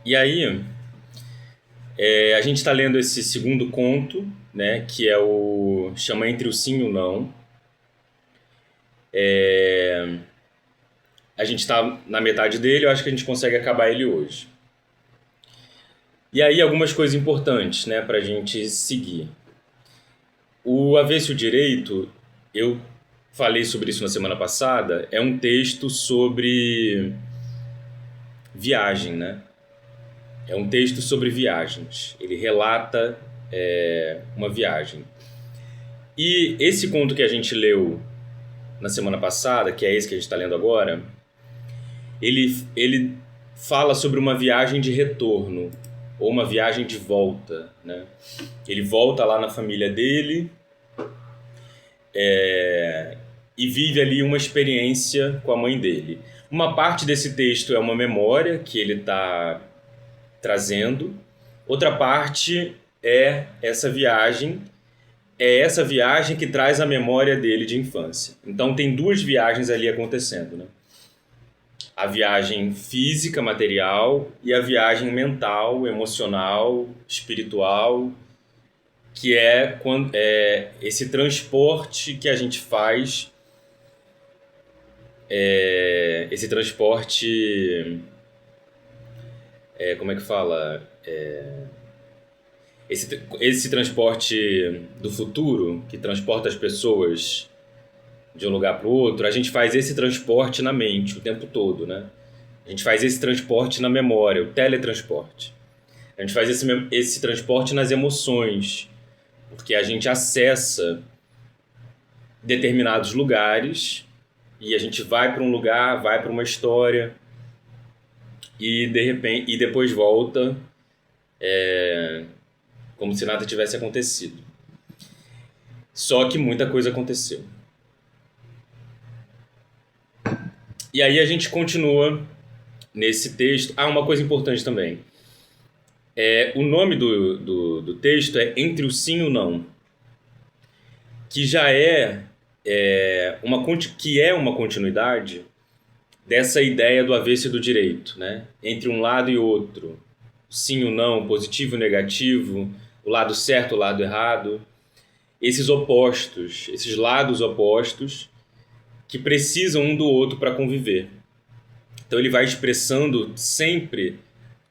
E aí, a gente está lendo esse segundo conto, né, que é o chama Entre o Sim e o Não. A gente está na metade dele, eu acho que a gente consegue acabar ele hoje. E aí, algumas coisas importantes, né, para a gente seguir. O Avesso e o Direito, eu falei sobre isso na semana passada, é um texto sobre viagem, né? É um texto sobre viagens. Ele relata uma viagem. E esse conto que a gente leu na semana passada, que é esse que a gente está lendo agora, ele fala sobre uma viagem de retorno ou uma viagem de volta, né? Ele volta lá na família dele e vive ali uma experiência com a mãe dele. Uma parte desse texto é uma memória que ele está trazendo, outra parte é essa viagem que traz a memória dele de infância. Então tem duas viagens ali acontecendo, né? A viagem física, material, e a viagem mental, emocional, espiritual, que é esse transporte que a gente faz, esse transporte, como é que fala? Esse transporte do futuro, que transporta as pessoas de um lugar para o outro, a gente faz esse transporte na mente o tempo todo, né? A gente faz esse transporte na memória, o teletransporte. A gente faz esse transporte nas emoções, porque a gente acessa determinados lugares e a gente vai para um lugar, vai para uma história e de repente e depois volta como se nada tivesse acontecido. Só que muita coisa aconteceu. E aí a gente continua nesse texto. Ah, uma coisa importante também. O nome do texto é Entre o Sim e o Não, que já uma continuidade dessa ideia do avesso e do direito, né? Entre um lado e outro, sim e o não, positivo e negativo, o lado certo, o lado errado, esses opostos, esses lados opostos que precisam um do outro para conviver. Então ele vai expressando sempre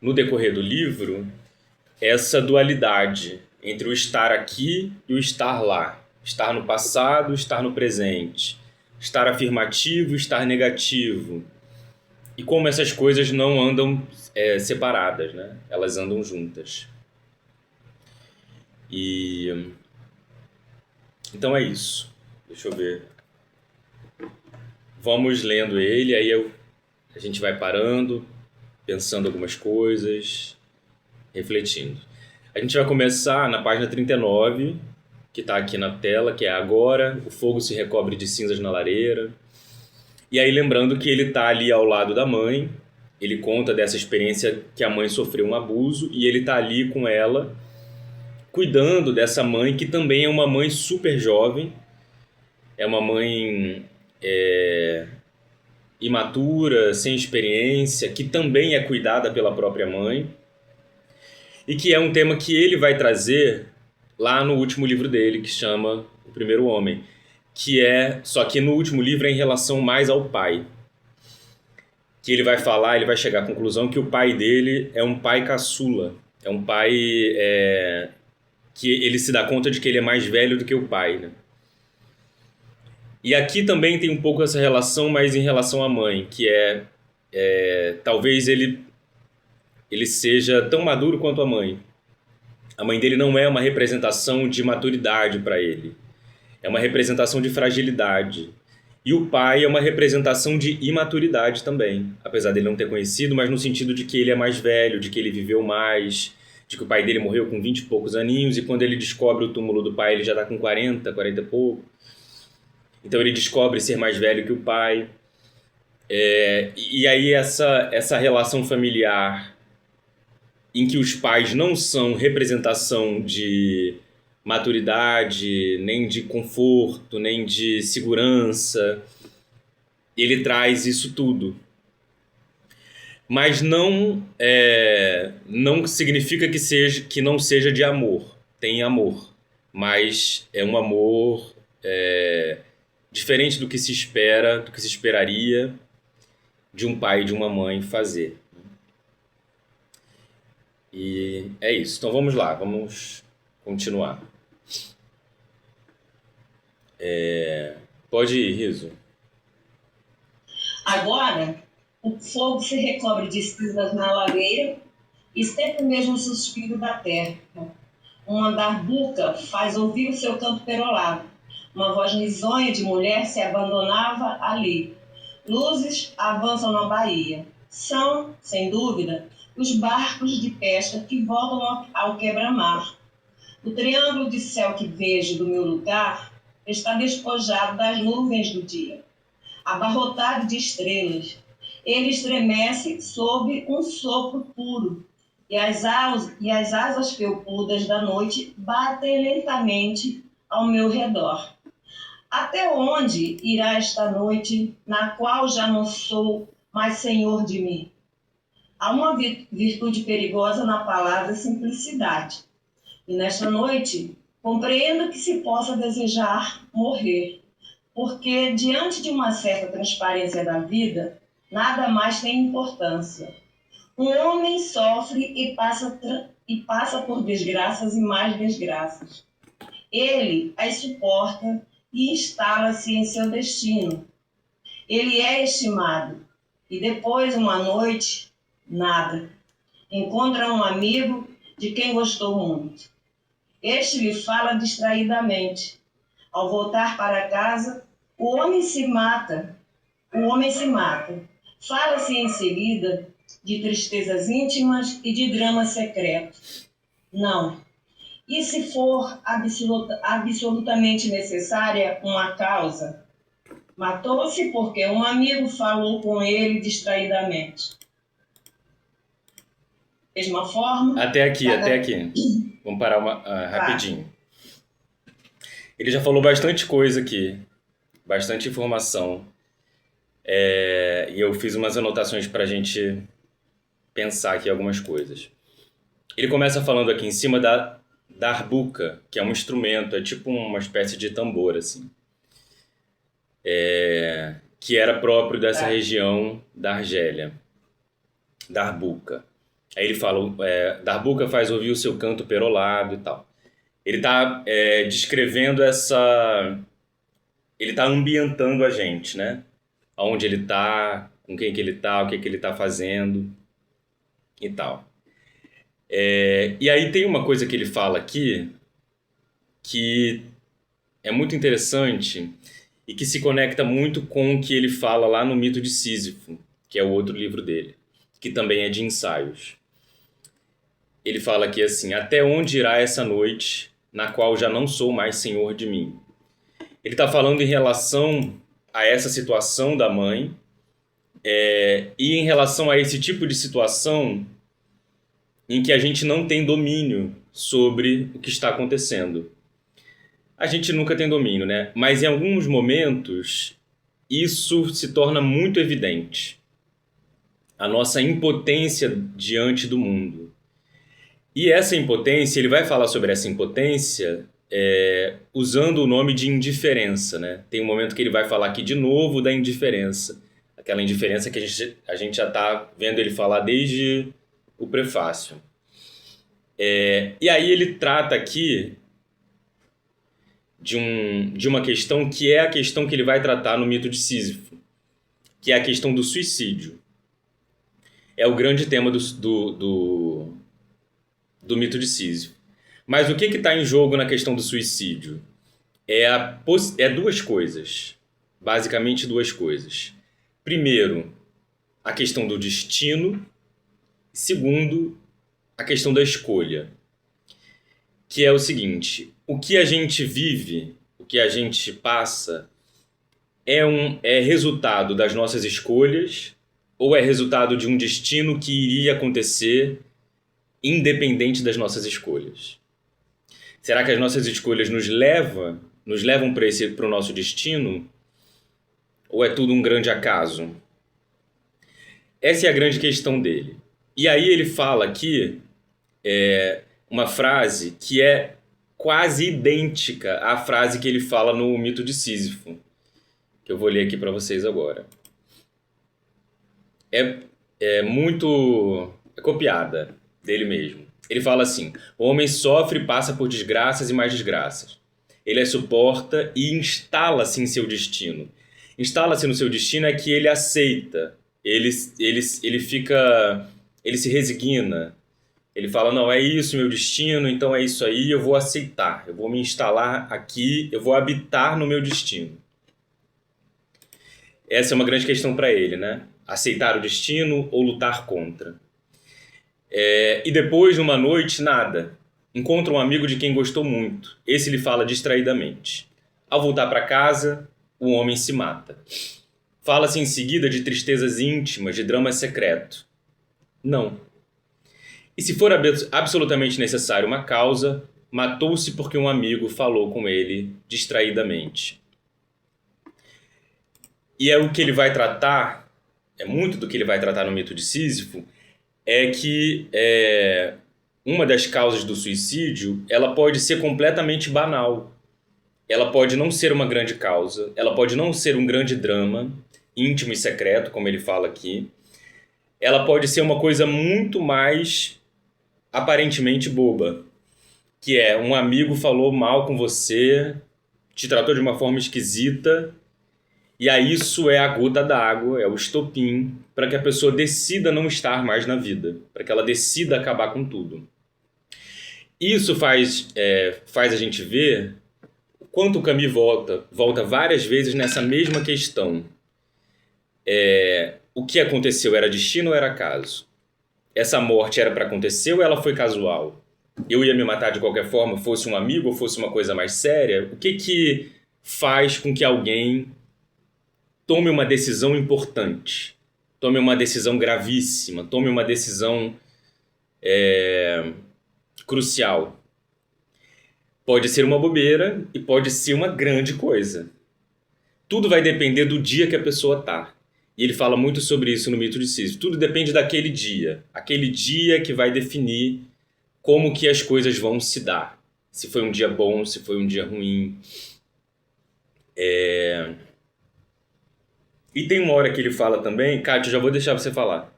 no decorrer do livro essa dualidade entre o estar aqui e o estar lá, estar no passado, estar no presente, estar afirmativo, estar negativo, e como essas coisas não andam separadas, né? Elas andam juntas. E então é isso. Deixa eu ver. Vamos lendo ele, a gente vai parando, pensando algumas coisas, refletindo. A gente vai começar na página 39, que está aqui na tela, que é agora, o fogo se recobre de cinzas na lareira. E aí lembrando que ele está ali ao lado da mãe, ele conta dessa experiência que a mãe sofreu um abuso e ele está ali com ela, cuidando dessa mãe, que também é uma mãe super jovem, é uma mãe imatura, sem experiência, que também é cuidada pela própria mãe, e que é um tema que ele vai trazer lá no último livro dele, que chama O Primeiro Homem, só que no último livro é em relação mais ao pai, que ele vai chegar à conclusão que o pai dele é um pai caçula, é um pai que ele se dá conta de que ele é mais velho do que o pai, né? E aqui também tem um pouco essa relação, mas em relação à mãe, que talvez ele seja tão maduro quanto a mãe. A mãe dele não é uma representação de maturidade para ele, é uma representação de fragilidade. E o pai é uma representação de imaturidade também, apesar dele não ter conhecido, mas no sentido de que ele é mais velho, de que ele viveu mais, de que o pai dele morreu com 20 e poucos aninhos e quando ele descobre o túmulo do pai ele já está com 40 e pouco. Então ele descobre ser mais velho que o pai. E aí essa relação familiar em que os pais não são representação de maturidade, nem de conforto, nem de segurança, ele traz isso tudo. Mas não significa que não seja de amor. Tem amor, mas é um amor diferente do que se espera, do que se esperaria de um pai e de uma mãe fazer. E é isso. Então vamos lá, vamos continuar. Pode ir, Riso. Agora, o fogo se recobre de cinzas na lareira e sempre o mesmo suspiro da terra. Uma darbuca faz ouvir o seu canto perolado. Uma voz risonha de mulher se abandonava ali. Luzes avançam na baía. São, sem dúvida, os barcos de pesca que voltam ao quebra-mar. O triângulo de céu que vejo do meu lugar está despojado das nuvens do dia, abarrotado de estrelas. Ele estremece sob um sopro puro, e as asas felpudas da noite batem lentamente ao meu redor. Até onde irá esta noite, na qual já não sou mais senhor de mim? Há uma virtude perigosa na palavra simplicidade. E nesta noite, compreendo que se possa desejar morrer, porque diante de uma certa transparência da vida, nada mais tem importância. Um homem sofre e passa por desgraças e mais desgraças. Ele as suporta e instala-se em seu destino. Ele é estimado, e depois, uma noite, nada. Encontra um amigo de quem gostou muito. Este lhe fala distraidamente. Ao voltar para casa, o homem se mata. Fala-se em seguida de tristezas íntimas e de dramas secretos. Não. E se for absolutamente necessária uma causa? Matou-se porque um amigo falou com ele distraidamente. Mesma forma... Até aqui. Vamos parar rapidinho. Ele já falou bastante coisa aqui, bastante informação. E eu fiz umas anotações para a gente pensar aqui algumas coisas. Ele começa falando aqui em cima da darbuca, que é um instrumento, é tipo uma espécie de tambor, assim. Que era próprio dessa região da Argélia. Darbuca. Aí ele fala, darbuca faz ouvir o seu canto perolado e tal. Ele está descrevendo ele está ambientando a gente, né? Aonde ele está, com quem que ele está, o que ele está fazendo e tal. E aí tem uma coisa que ele fala aqui que é muito interessante e que se conecta muito com o que ele fala lá no Mito de Sísifo, que é o outro livro dele, que também é de ensaios. Ele fala aqui assim: até onde irá essa noite, na qual já não sou mais senhor de mim? Ele está falando em relação a essa situação da mãe e em relação a esse tipo de situação em que a gente não tem domínio sobre o que está acontecendo. A gente nunca tem domínio, né? Mas em alguns momentos isso se torna muito evidente. A nossa impotência diante do mundo. E essa impotência, ele vai falar sobre essa impotência usando o nome de indiferença, né? Tem um momento que ele vai falar aqui de novo da indiferença. Aquela indiferença que a gente já está vendo ele falar desde o prefácio. E aí ele trata aqui de uma questão que é a questão que ele vai tratar no Mito de Sísifo, que é a questão do suicídio. É o grande tema do Mito de Sísifo. Mas o que está em jogo na questão do suicídio? É duas coisas. Basicamente duas coisas. Primeiro, a questão do destino. Segundo, a questão da escolha. Que é o seguinte: o que a gente vive, o que a gente passa, é resultado das nossas escolhas ou é resultado de um destino que iria acontecer independente das nossas escolhas? Será que as nossas escolhas nos levam para o nosso destino? Ou é tudo um grande acaso? Essa é a grande questão dele. E aí ele fala aqui uma frase que é quase idêntica à frase que ele fala no Mito de Sísifo, que eu vou ler aqui para vocês agora. É muito copiada dele mesmo. Ele fala assim: o homem sofre e passa por desgraças e mais desgraças. Ele as suporta e instala-se em seu destino. Instala-se no seu destino é que ele aceita, ele fica, ele se resigna. Ele fala, não, é isso meu destino, então é isso aí, eu vou aceitar, eu vou me instalar aqui, eu vou habitar no meu destino. Essa é uma grande questão para ele, né? Aceitar o destino ou lutar contra. E depois, numa noite, nada. Encontra um amigo de quem gostou muito. Esse lhe fala distraidamente. Ao voltar para casa, o homem se mata. Fala-se em seguida de tristezas íntimas, de drama secreto. Não. E se for absolutamente necessário uma causa, matou-se porque um amigo falou com ele distraidamente. E é o que ele vai tratar, é muito do que ele vai tratar no Mito de Sísifo, é que uma das causas do suicídio, ela pode ser completamente banal. Ela pode não ser uma grande causa, ela pode não ser um grande drama, íntimo e secreto, como ele fala aqui. Ela pode ser uma coisa muito mais aparentemente boba, que é um amigo falou mal com você, te tratou de uma forma esquisita, e aí isso é a gota d'água, é o estopim para que a pessoa decida não estar mais na vida, para que ela decida acabar com tudo. Isso faz a gente ver o quanto o Camus volta várias vezes nessa mesma questão. O que aconteceu era destino ou era acaso? Essa morte era para acontecer ou ela foi casual? Eu ia me matar de qualquer forma, fosse um amigo ou fosse uma coisa mais séria? O que faz com que alguém tome uma decisão importante, tome uma decisão gravíssima, tome uma decisão crucial? Pode ser uma bobeira e pode ser uma grande coisa. Tudo vai depender do dia que a pessoa está. E ele fala muito sobre isso no Mito de Sísifo. Tudo depende daquele dia. Aquele dia que vai definir como que as coisas vão se dar. Se foi um dia bom, se foi um dia ruim. E tem uma hora que ele fala também... Kátia, eu já vou deixar você falar.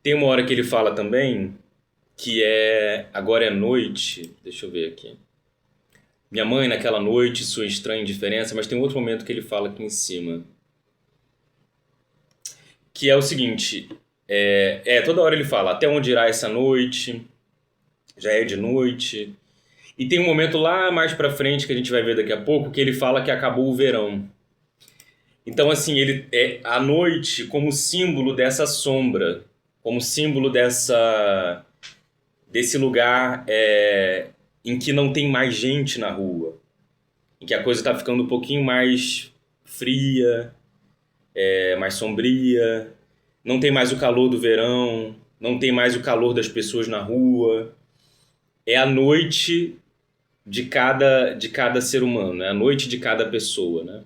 Tem uma hora que ele fala também que agora é noite. Deixa eu ver aqui. Minha mãe naquela noite, sua estranha indiferença. Mas tem outro momento que ele fala aqui em cima. Que é o seguinte, toda hora ele fala, até onde irá essa noite, já é de noite. E tem um momento lá mais pra frente, que a gente vai ver daqui a pouco, que ele fala que acabou o verão. Então, assim, ele a noite como símbolo dessa sombra, como símbolo desse lugar em que não tem mais gente na rua, em que a coisa tá ficando um pouquinho mais fria, mais sombria, não tem mais o calor do verão, não tem mais o calor das pessoas na rua. É a noite de cada ser humano, é a noite de cada pessoa, né?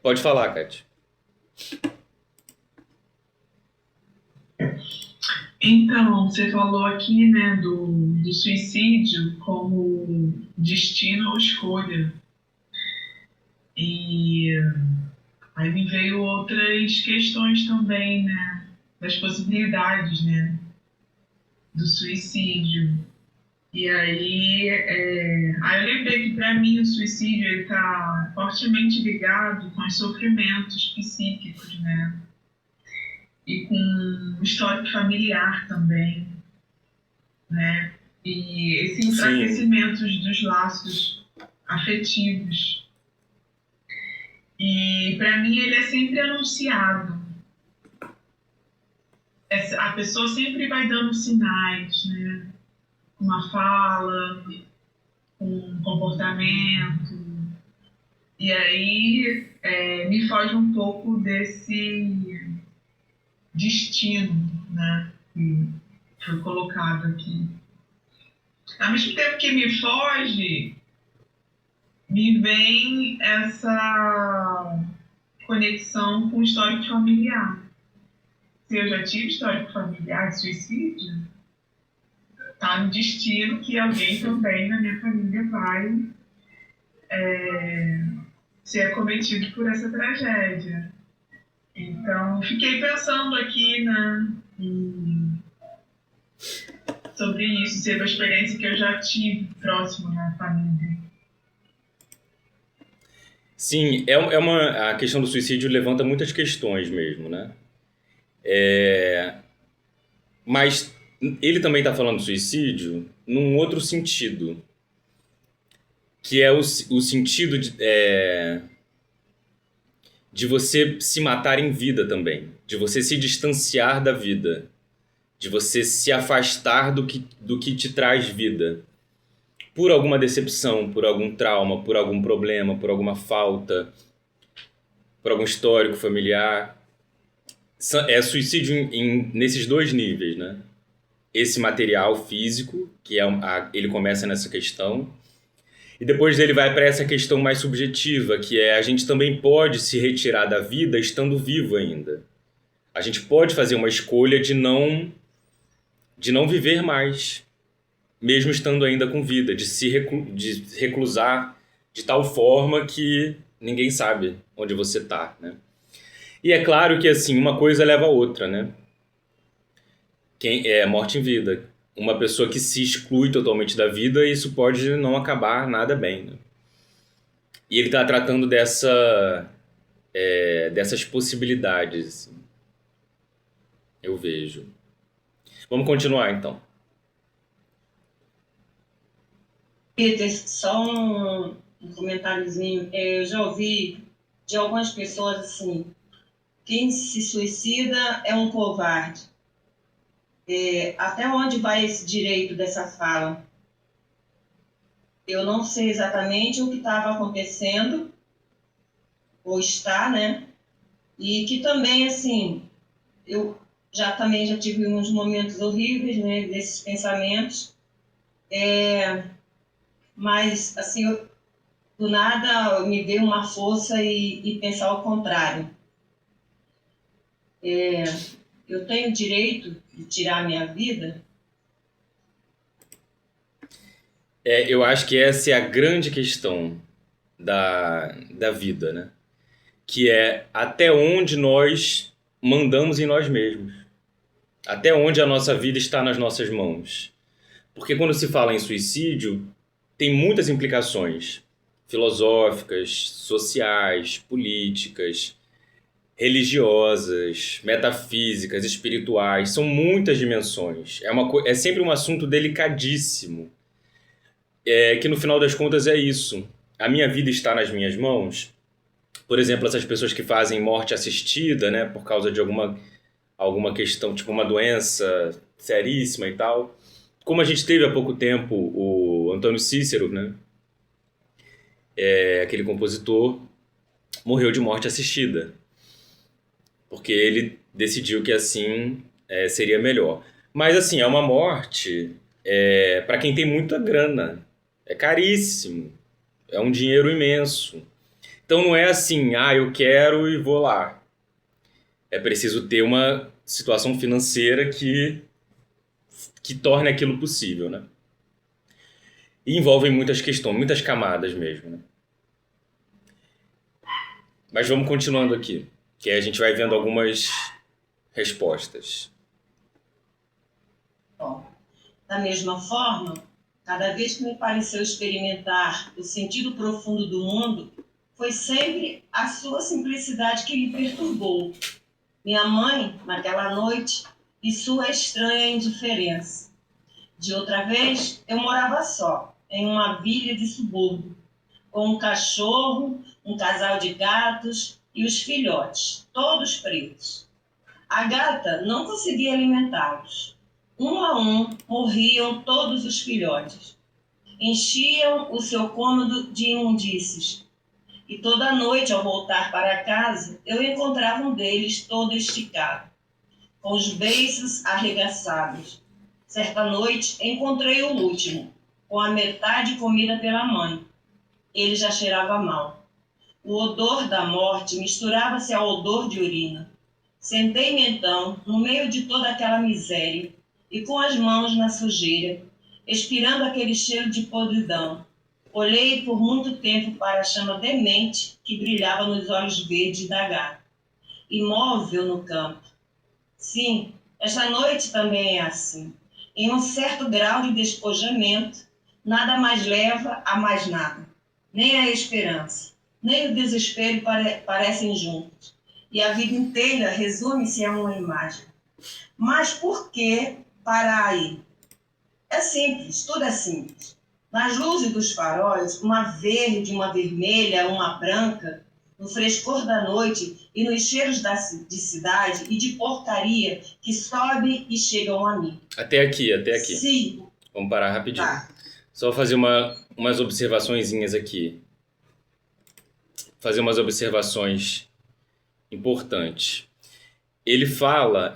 Pode falar, Kátia. Então, você falou aqui, né, do suicídio como destino ou escolha. E aí me veio outras questões também, né, das possibilidades, né, do suicídio. E aí, eu lembrei que para mim o suicídio está fortemente ligado com os sofrimentos psíquicos, né, e com o histórico familiar também, né, e esse enfraquecimento dos laços afetivos. E para mim ele é sempre anunciado. A pessoa sempre vai dando sinais, né? Uma fala, um comportamento. E aí me foge um pouco desse destino, né? Que foi colocado aqui. Ao mesmo tempo que me foge, me vem conexão com o histórico familiar. Se eu já tive histórico familiar de suicídio, tá no destino que alguém também na minha família vai ser acometido por essa tragédia. Então, fiquei pensando aqui, né, sobre isso, ser uma experiência que eu já tive próximo na família. Sim, a questão do suicídio levanta muitas questões mesmo, né? Mas ele também está falando do suicídio num outro sentido, que é o sentido de você se matar em vida também, de você se distanciar da vida, de você se afastar do que te traz vida, por alguma decepção, por algum trauma, por algum problema, por alguma falta, por algum histórico familiar. É suicídio nesses dois níveis, né? Esse material físico, que ele começa nessa questão, e depois ele vai para essa questão mais subjetiva, que é a gente também pode se retirar da vida estando vivo ainda. A gente pode fazer uma escolha de não viver mais, mesmo estando ainda com vida, de reclusar de tal forma que ninguém sabe onde você está, né? E é claro que assim, uma coisa leva a outra, né? Morte em vida. Uma pessoa que se exclui totalmente da vida, isso pode não acabar nada bem, né? E ele está tratando dessas possibilidades, assim. Eu vejo. Vamos continuar, então. Peter, só um comentáriozinho. Eu já ouvi de algumas pessoas assim: quem se suicida é um covarde. Até onde vai esse direito dessa fala? Eu não sei exatamente o que estava acontecendo, ou está, né? E que também, assim, eu também já tive uns momentos horríveis, né, desses pensamentos. Mas, assim, do nada me veio uma força e pensar o contrário. Eu tenho direito de tirar a minha vida? Eu acho que essa é a grande questão da vida, né? Que é até onde nós mandamos em nós mesmos. Até onde a nossa vida está nas nossas mãos. Porque quando se fala em suicídio, tem muitas implicações filosóficas, sociais, políticas, religiosas, metafísicas, espirituais. São muitas dimensões. É sempre um assunto delicadíssimo. Que no final das contas é isso. A minha vida está nas minhas mãos. Por exemplo, essas pessoas que fazem morte assistida, né, por causa de alguma questão, tipo uma doença seríssima e tal. Como a gente teve há pouco tempo o Antônio Cícero, né, aquele compositor, morreu de morte assistida. Porque ele decidiu que assim seria melhor. Mas assim, é uma morte para quem tem muita grana. É caríssimo. É um dinheiro imenso. Então não é assim, eu quero e vou lá. É preciso ter uma situação financeira que torne aquilo possível, né? E envolve muitas questões, muitas camadas mesmo, né? Mas vamos continuando aqui, que aí a gente vai vendo algumas respostas. Bom, da mesma forma, cada vez que me pareceu experimentar o sentido profundo do mundo, foi sempre a sua simplicidade que me perturbou. Minha mãe, naquela noite, e sua estranha indiferença. De outra vez, eu morava só, em uma vila de subúrbio, com um cachorro, um casal de gatos e os filhotes, todos pretos. A gata não conseguia alimentá-los. Um a um morriam todos os filhotes. Enchiam o seu cômodo de imundícies. E toda noite, ao voltar para casa, eu encontrava um deles todo esticado, com os beiços arregaçados. Certa noite, encontrei o último, com a metade comida pela mãe. Ele já cheirava mal. O odor da morte misturava-se ao odor de urina. Sentei-me então, no meio de toda aquela miséria, e com as mãos na sujeira, expirando aquele cheiro de podridão, olhei por muito tempo para a chama demente que brilhava nos olhos verdes da gata, imóvel no campo. Sim, esta noite também é assim. Em um certo grau de despojamento, nada mais leva a mais nada. Nem a esperança, nem o desespero parecem juntos. E a vida inteira resume-se a uma imagem. Mas por que parar aí? É simples, tudo é simples. Nas luzes dos faróis, uma verde, uma vermelha, uma branca, no frescor da noite e nos cheiros de cidade e de porcaria que sobe e chegam a mim. Até aqui. Sim. Vamos parar rapidinho. Tá. Só fazer umas observaçõezinhas aqui. Fazer umas observações importantes. Ele fala,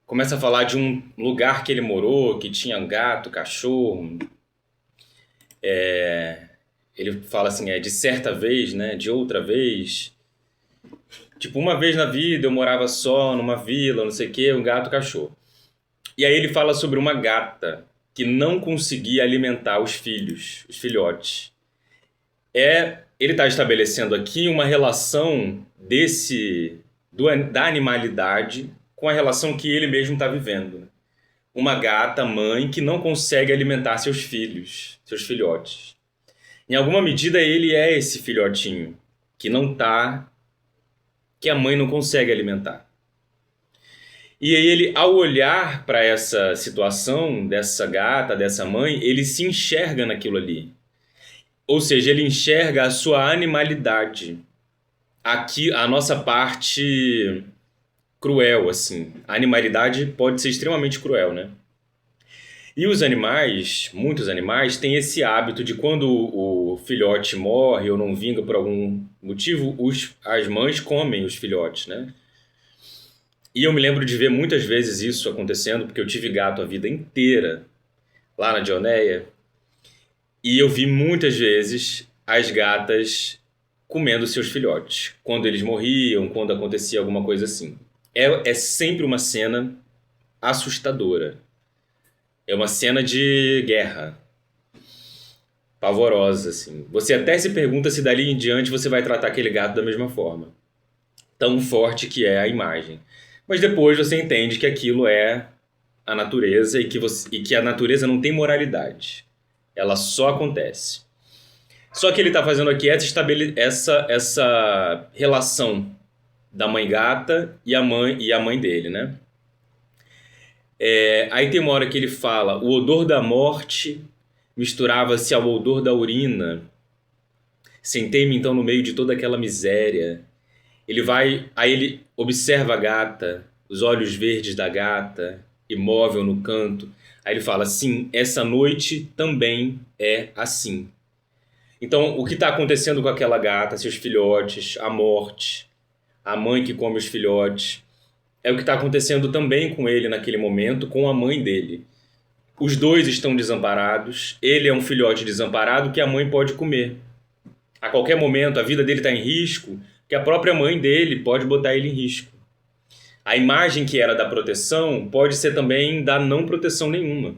começa a falar de um lugar que ele morou, que tinha um gato, cachorro. Ele fala assim, de certa vez, né, de outra vez. Tipo, uma vez na vida eu morava só numa vila, não sei o quê, um gato, cachorro. E aí ele fala sobre uma gata que não conseguia alimentar os filhotes. Ele está estabelecendo aqui uma relação da animalidade com a relação que ele mesmo está vivendo. Uma gata mãe que não consegue alimentar seus filhotes. Em alguma medida ele é esse filhotinho que a mãe não consegue alimentar. E aí ele, ao olhar para essa situação dessa gata, dessa mãe, ele se enxerga naquilo ali. Ou seja, ele enxerga a sua animalidade. Aqui, a nossa parte cruel, assim. A animalidade pode ser extremamente cruel, né? E os animais, muitos animais, têm esse hábito de quando o filhote morre ou não vinga por algum motivo, as mães comem os filhotes, né? E eu me lembro de ver muitas vezes isso acontecendo, porque eu tive gato a vida inteira lá na Dionéia. E eu vi muitas vezes as gatas comendo seus filhotes. Quando eles morriam, quando acontecia alguma coisa assim. É sempre uma cena assustadora. É uma cena de guerra. Pavorosa, assim. Você até se pergunta se dali em diante você vai tratar aquele gato da mesma forma. Tão forte que é a imagem. Mas depois você entende que aquilo é a natureza e que a natureza não tem moralidade. Ela só acontece. Só que ele está fazendo aqui essa relação da mãe gata e a mãe dele, né? Aí tem uma hora que ele fala: o odor da morte misturava-se ao odor da urina. Sentei-me então no meio de toda aquela miséria. Aí ele observa a gata, os olhos verdes da gata, imóvel no canto. Aí ele fala: sim, essa noite também é assim. Então, o que está acontecendo com aquela gata, seus filhotes, a morte, a mãe que come os filhotes, é o que está acontecendo também com ele naquele momento, com a mãe dele. Os dois estão desamparados, ele é um filhote desamparado que a mãe pode comer. A qualquer momento a vida dele está em risco, que a própria mãe dele pode botar ele em risco. A imagem que era da proteção pode ser também da não proteção nenhuma.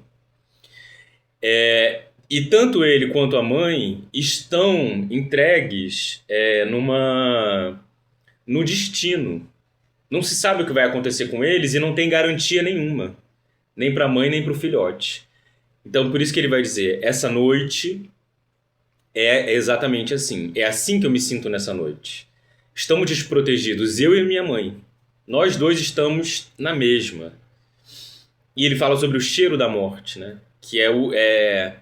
E tanto ele quanto a mãe estão entregues no destino. Não se sabe o que vai acontecer com eles e não tem garantia nenhuma, nem para a mãe nem para o filhote. Então, por isso que ele vai dizer: essa noite é exatamente assim. É assim que eu me sinto nessa noite. Estamos desprotegidos, eu e minha mãe. Nós dois estamos na mesma. E ele fala sobre o cheiro da morte, né? Que é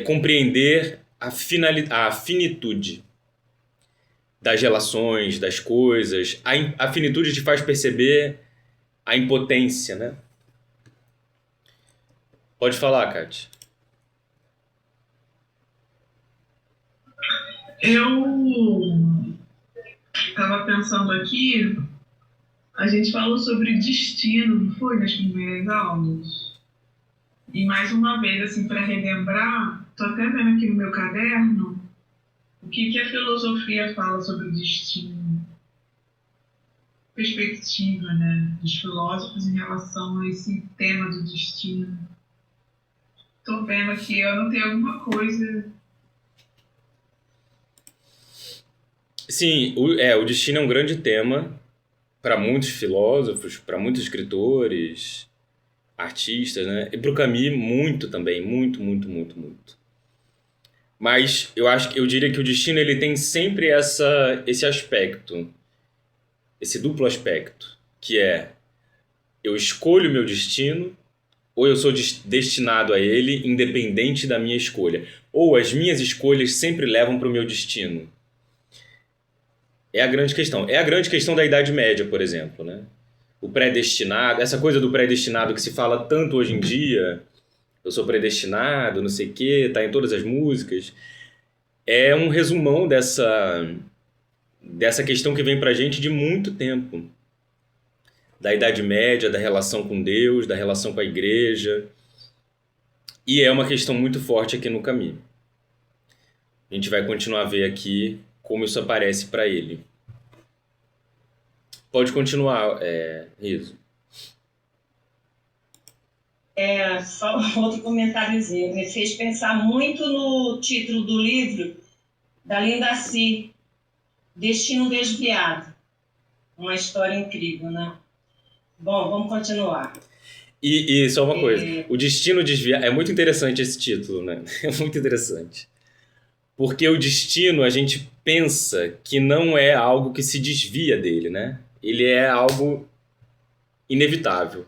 compreender a finitude das relações, das coisas. A finitude te faz perceber a impotência, né? Pode falar, Kátia. Eu estava pensando aqui, a gente falou sobre destino, não foi, nas primeiras aulas? E mais uma vez, assim, para relembrar, estou até vendo aqui no meu caderno, O que a filosofia fala sobre o destino? Perspectiva, né, dos filósofos em relação a esse tema do destino. Estou vendo aqui, eu não tenho alguma coisa. Sim, o destino é um grande tema para muitos filósofos, para muitos escritores, artistas, né? E para o Camus, muito também, muito, muito, muito, muito. Mas eu diria que o destino ele tem sempre esse aspecto, esse duplo aspecto, que é eu escolho meu destino ou eu sou destinado a ele independente da minha escolha, ou as minhas escolhas sempre levam para o meu destino. É a grande questão. É a grande questão da Idade Média, por exemplo, né? O predestinado, essa coisa do predestinado que se fala tanto hoje em dia, eu sou predestinado, não sei o quê, tá em todas as músicas, é um resumão dessa questão que vem pra gente de muito tempo. Da Idade Média, da relação com Deus, da relação com a igreja. E é uma questão muito forte aqui no Camus. A gente vai continuar a ver aqui como isso aparece para ele. Pode continuar, Riso. Só outro comentáriozinho. Me fez pensar muito no título do livro da Linda Si, Destino Desviado. Uma história incrível, né? Bom, vamos continuar. E só uma coisa, o destino desviado... É muito interessante esse título, né? É muito interessante. Porque o destino, a gente pensa que não é algo que se desvia dele, né? Ele é algo inevitável.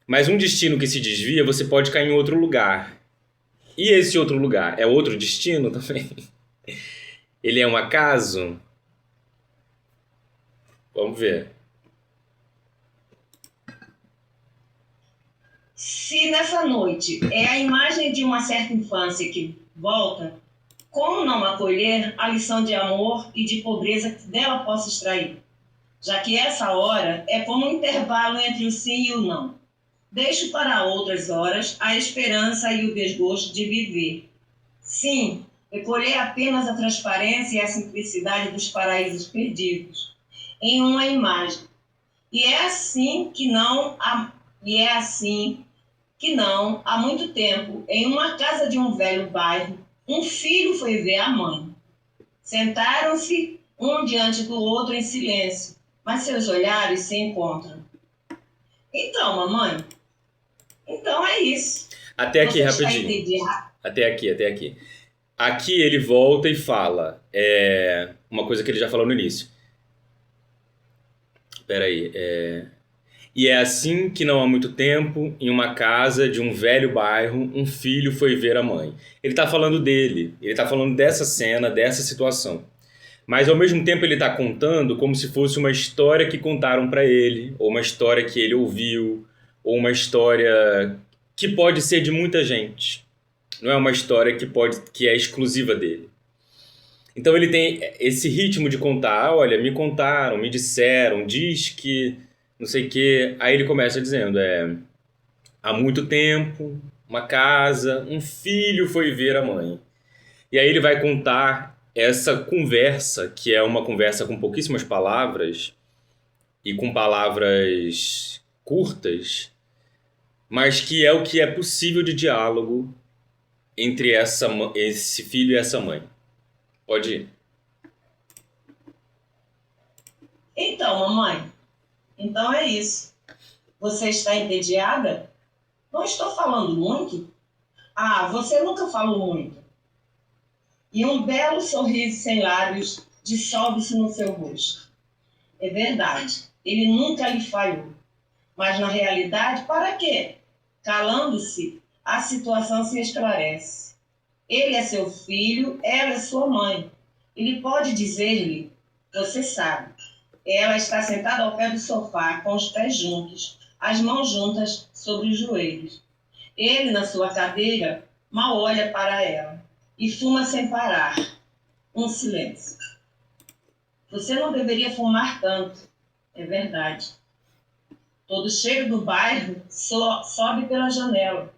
Mas um destino que se desvia, você pode cair em outro lugar. E esse outro lugar é outro destino também? Ele é um acaso? Vamos ver. Se nessa noite é a imagem de uma certa infância que volta, como não acolher a lição de amor e de pobreza que dela possa extrair? Já que essa hora é como um intervalo entre o sim e o não. Deixo para outras horas a esperança e o desgosto de viver. Sim, recolher apenas a transparência e a simplicidade dos paraísos perdidos em uma imagem. E é assim que não há muito tempo, em uma casa de um velho bairro, um filho foi ver a mãe. Sentaram-se um diante do outro em silêncio, mas seus olhares se encontram. Então, mamãe, então é isso. Até aqui, Você rapidinho. Até aqui. Aqui ele volta e fala uma coisa que ele já falou no início. Peraí. E é assim que não há muito tempo, em uma casa de um velho bairro, um filho foi ver a mãe. Ele está falando dele, ele está falando dessa cena, dessa situação. Mas ao mesmo tempo ele está contando como se fosse uma história que contaram para ele, ou uma história que ele ouviu, ou uma história que pode ser de muita gente. Não é uma história que é exclusiva dele. Então ele tem esse ritmo de contar, olha, me contaram, me disseram, diz que não sei o quê. Aí ele começa dizendo, há muito tempo, uma casa, um filho foi ver a mãe. E aí ele vai contar essa conversa, que é uma conversa com pouquíssimas palavras e com palavras curtas, mas que é o que é possível de diálogo entre esse filho e essa mãe. Pode ir. Então, mamãe, então é isso. Você está entediada? Não estou falando muito? Ah, você nunca falou muito. E um belo sorriso sem lábios dissolve-se no seu rosto. É verdade, ele nunca lhe falhou. Mas na realidade, para quê? Calando-se, a situação se esclarece. Ele é seu filho, ela é sua mãe. Ele pode dizer-lhe, você sabe. Ela está sentada ao pé do sofá, com os pés juntos, as mãos juntas sobre os joelhos. Ele, na sua cadeira, mal olha para ela e fuma sem parar. Um silêncio. Você não deveria fumar tanto. É verdade. Todo o cheiro do bairro sobe pela janela.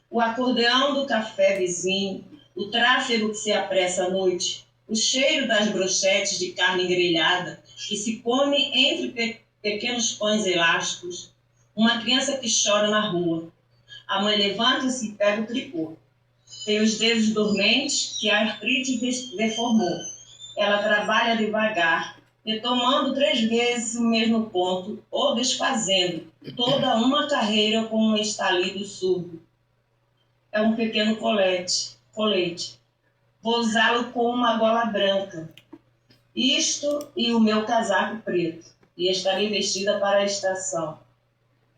O acordeão do café vizinho, o tráfego que se apressa à noite, O cheiro das brochetes de carne grelhada que se come entre pequenos pães elásticos. Uma criança que chora na rua. A mãe levanta-se e pega o tricô. Tem os dedos dormentes que a artrite deformou. Ela trabalha devagar, retomando 3 vezes o mesmo ponto ou desfazendo toda uma carreira com um estalido surdo. É um pequeno colete. Vou usá-lo com uma gola branca. Isto e o meu casaco preto. E estarei vestida para a estação.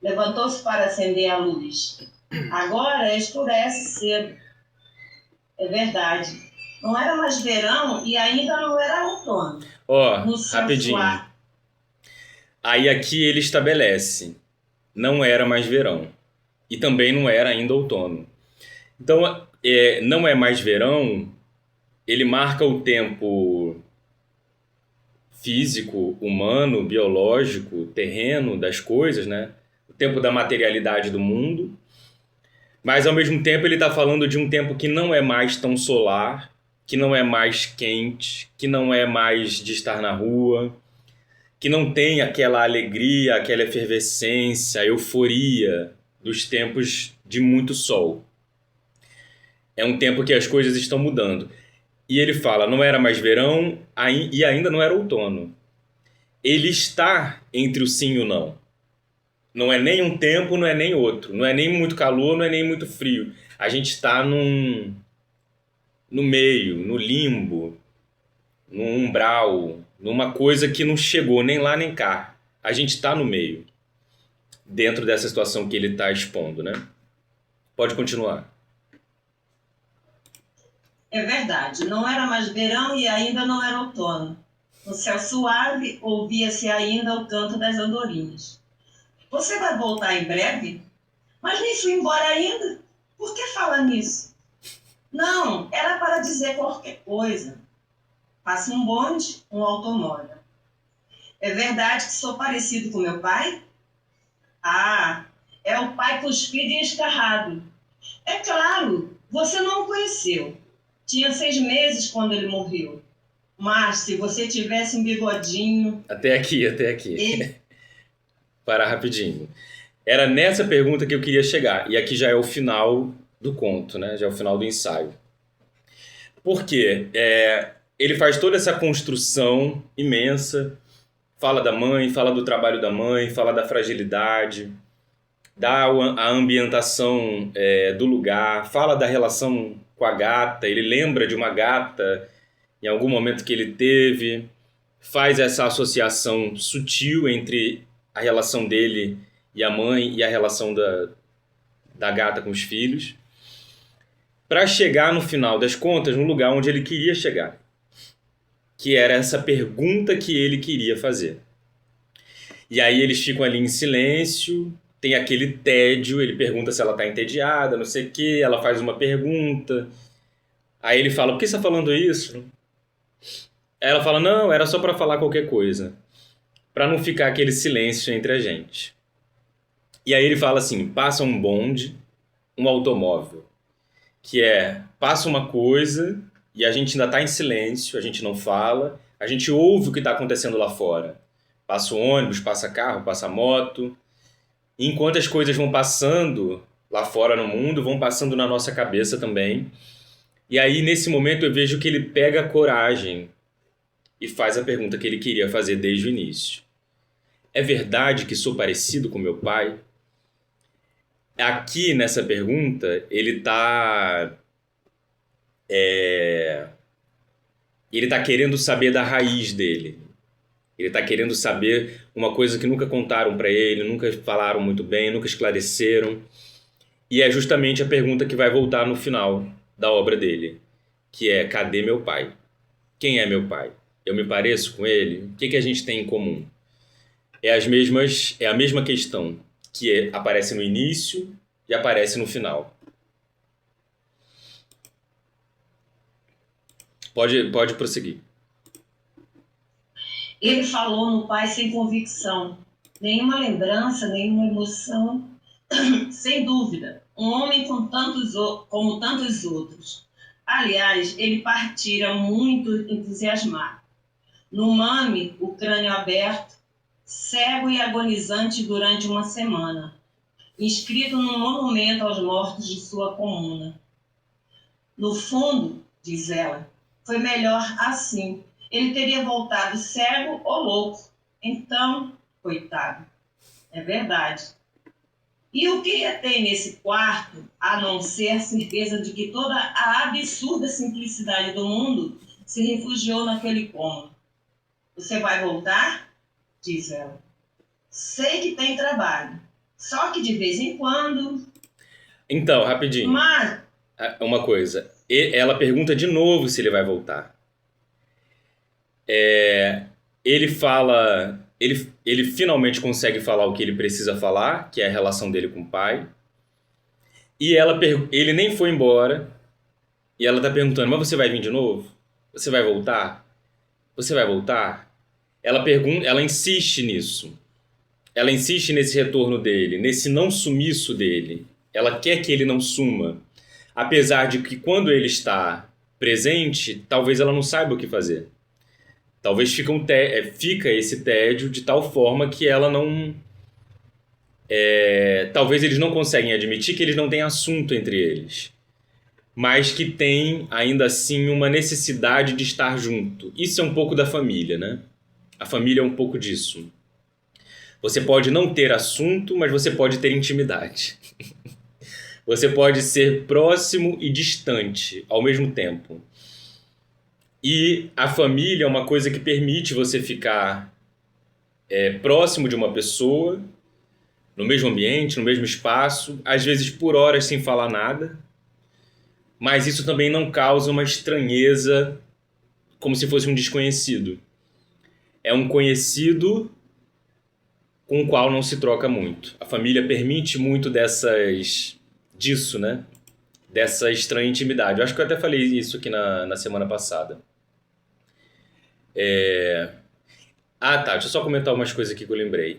Levantou-se para acender a luz. Agora escurece cedo. É verdade. Não era mais verão e ainda não era outono. No céu Rapidinho. suave. Aí aqui ele estabelece, não era mais verão. E também não era ainda outono. Então, não é mais verão, ele marca o tempo físico, humano, biológico, terreno das coisas, né? O tempo da materialidade do mundo. Mas, ao mesmo tempo, ele está falando de um tempo que não é mais tão solar, que não é mais quente, que não é mais de estar na rua, que não tem aquela alegria, aquela efervescência, a euforia dos tempos de muito sol. É um tempo que as coisas estão mudando. E ele fala, não era mais verão e ainda não era outono. Ele está entre o sim e o não. Não é nem um tempo, não é nem outro. Não é nem muito calor, não é nem muito frio. A gente está no meio, no limbo, no umbral, numa coisa que não chegou nem lá nem cá. A gente está no meio, dentro dessa situação que ele está expondo, né? Pode continuar. É verdade, não era mais verão e ainda não era outono. No céu suave ouvia-se ainda o canto das andorinhas. Você vai voltar em breve? Mas nem fui embora ainda. Por que fala nisso? Não, era para dizer qualquer coisa. Passa um bonde, um automóvel. É verdade que sou parecido com meu pai? Ah, é o pai cuspido e escarrado. É claro, você não o conheceu. Tinha 6 meses quando ele morreu. Mas se você tivesse um bigodinho... Até aqui. Ele... Parar rapidinho. Era nessa pergunta que eu queria chegar. E aqui já é o final do conto, né? Já é o final do ensaio. Por quê? Ele faz toda essa construção imensa, fala da mãe, fala do trabalho da mãe, fala da fragilidade, dá a ambientação do lugar, fala da relação com a gata, ele lembra de uma gata em algum momento que ele teve, faz essa associação sutil entre a relação dele e a mãe e a relação da gata com os filhos, para chegar no final das contas no lugar onde ele queria chegar, que era essa pergunta que ele queria fazer. E aí eles ficam ali em silêncio, tem aquele tédio, ele pergunta se ela está entediada, não sei o quê, ela faz uma pergunta, aí ele fala, por que você está falando isso? Aí ela fala, não, era só para falar qualquer coisa, para não ficar aquele silêncio entre a gente. E aí ele fala assim, passa um bonde, um automóvel, que passa uma coisa e a gente ainda está em silêncio, a gente não fala, a gente ouve o que está acontecendo lá fora. Passa o ônibus, passa carro, passa moto. E enquanto as coisas vão passando lá fora no mundo, vão passando na nossa cabeça também. E aí, nesse momento, eu vejo que ele pega a coragem e faz a pergunta que ele queria fazer desde o início. É verdade que sou parecido com meu pai? Aqui, nessa pergunta, ele está querendo saber da raiz dele. Ele está querendo saber uma coisa que nunca contaram para ele, nunca falaram muito bem, nunca esclareceram. E é justamente a pergunta que vai voltar no final da obra dele, que é, cadê meu pai? Quem é meu pai? Eu me pareço com ele? O que a gente tem em comum? É a mesma questão que aparece no início e aparece no final. Pode prosseguir. Ele falou no pai sem convicção, nenhuma lembrança, nenhuma emoção, sem dúvida, um homem como tantos outros. Aliás, ele partira muito entusiasmado. No mame, o crânio aberto, cego e agonizante durante uma semana, inscrito num monumento aos mortos de sua comuna. No fundo, diz ela, foi melhor assim. Ele teria voltado cego ou louco. Então, coitado. É verdade. E o que tem nesse quarto, a não ser a certeza de que toda a absurda simplicidade do mundo se refugiou naquele cômodo? Você vai voltar? Diz ela. Sei que tem trabalho. Só que de vez em quando... Então, rapidinho. Mas... Uma coisa. Ela pergunta de novo se ele vai voltar. Ele fala... Ele finalmente consegue falar o que ele precisa falar, que é a relação dele com o pai. E ele nem foi embora. E ela tá perguntando, mas você vai vir de novo? Você vai voltar? Você vai voltar? Ela insiste nisso. Ela insiste nesse retorno dele, nesse não sumiço dele. Ela quer que ele não suma. Apesar de que quando ele está presente, talvez ela não saiba o que fazer. Talvez fica esse tédio de tal forma que ela não... talvez eles não conseguem admitir que eles não têm assunto entre eles. Mas que tem, ainda assim, uma necessidade de estar junto. Isso é um pouco da família, né? A família é um pouco disso. Você pode não ter assunto, mas você pode ter intimidade. Você pode ser próximo e distante ao mesmo tempo. E a família é uma coisa que permite você ficar próximo de uma pessoa, no mesmo ambiente, no mesmo espaço, às vezes por horas sem falar nada, mas isso também não causa uma estranheza como se fosse um desconhecido. É um conhecido com o qual não se troca muito. A família permite muito disso, né? Dessa estranha intimidade. Eu acho que eu até falei isso aqui na semana passada. Tá, deixa eu só comentar umas coisas aqui que eu lembrei.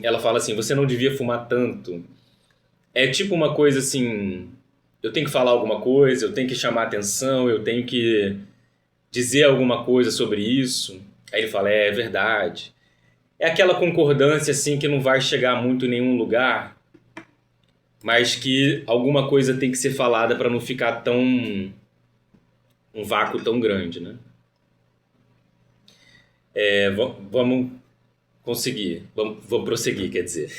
Ela fala assim, você não devia fumar tanto. É tipo uma coisa assim, eu tenho que falar alguma coisa, eu tenho que chamar atenção, eu tenho que dizer alguma coisa sobre isso. Aí ele fala, é verdade. É aquela concordância assim que não vai chegar muito em nenhum lugar, mas que alguma coisa tem que ser falada para não ficar um vácuo tão grande, né? Vamos conseguir, vamos prosseguir, quer dizer.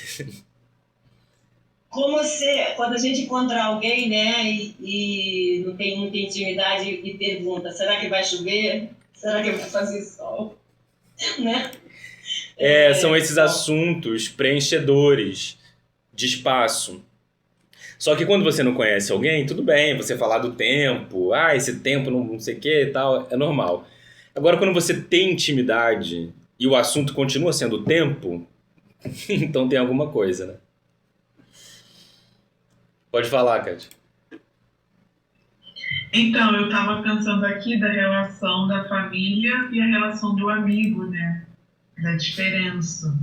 Quando a gente encontra alguém, né, e não tem muita intimidade e pergunta, será que vai chover? Será que vai fazer sol? Né? São esses assuntos preenchedores de espaço. Só que quando você não conhece alguém, tudo bem, você falar do tempo, esse tempo não sei o que e tal, é normal. Agora, quando você tem intimidade e o assunto continua sendo o tempo, então tem alguma coisa, né? Pode falar, Kátia. Então, eu estava pensando aqui da relação da família e a relação do amigo, né? Da diferença.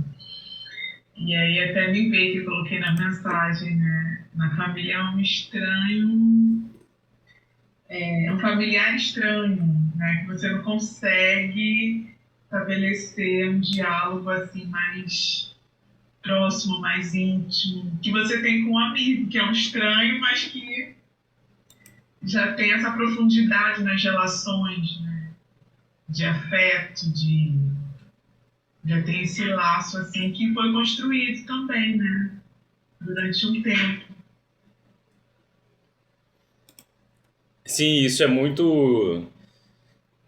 E aí até me veio que eu coloquei na mensagem, né? Na família é um estranho, um familiar estranho, né? Que você não consegue estabelecer um diálogo assim mais próximo, mais íntimo, que você tem com um amigo, que é um estranho, mas que já tem essa profundidade nas relações, né? De afeto, já tem esse laço assim que foi construído também, né? Durante um tempo. Sim, isso é muito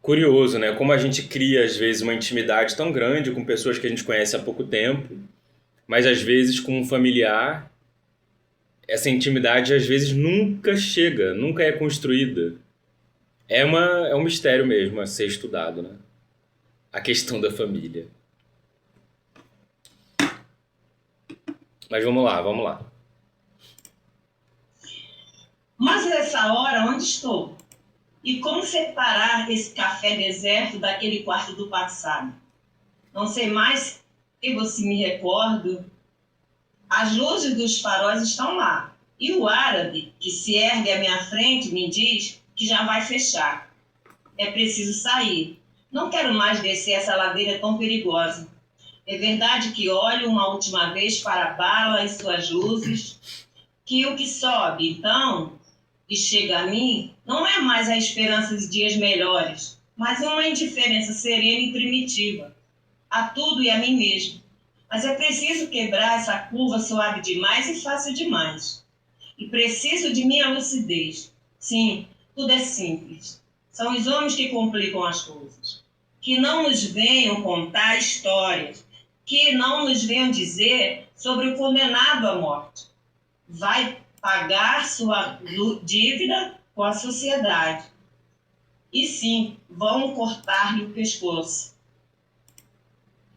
curioso, né? Como a gente cria, às vezes, uma intimidade tão grande com pessoas que a gente conhece há pouco tempo, mas, às vezes, com um familiar, essa intimidade, às vezes, nunca chega, nunca é construída. É um mistério mesmo a ser estudado, né? A questão da família. Mas vamos lá. Mas nessa hora, onde estou? E como separar esse café deserto daquele quarto do passado? Não sei mais que você me recordo. As luzes dos faróis estão lá. E o árabe, que se ergue à minha frente, me diz que já vai fechar. É preciso sair. Não quero mais descer essa ladeira tão perigosa. É verdade que olho uma última vez para a bala e suas luzes, que o que sobe, então, e chega a mim, não é mais a esperança de dias melhores, mas uma indiferença serena e primitiva, a tudo e a mim mesmo. Mas é preciso quebrar essa curva suave demais e fácil demais. E preciso de minha lucidez. Sim, tudo é simples. São os homens que complicam as coisas. Que não nos venham contar histórias, que não nos venham dizer sobre o condenado à morte. Vai pagar sua dívida com a sociedade. E sim, vão cortar-lhe o pescoço.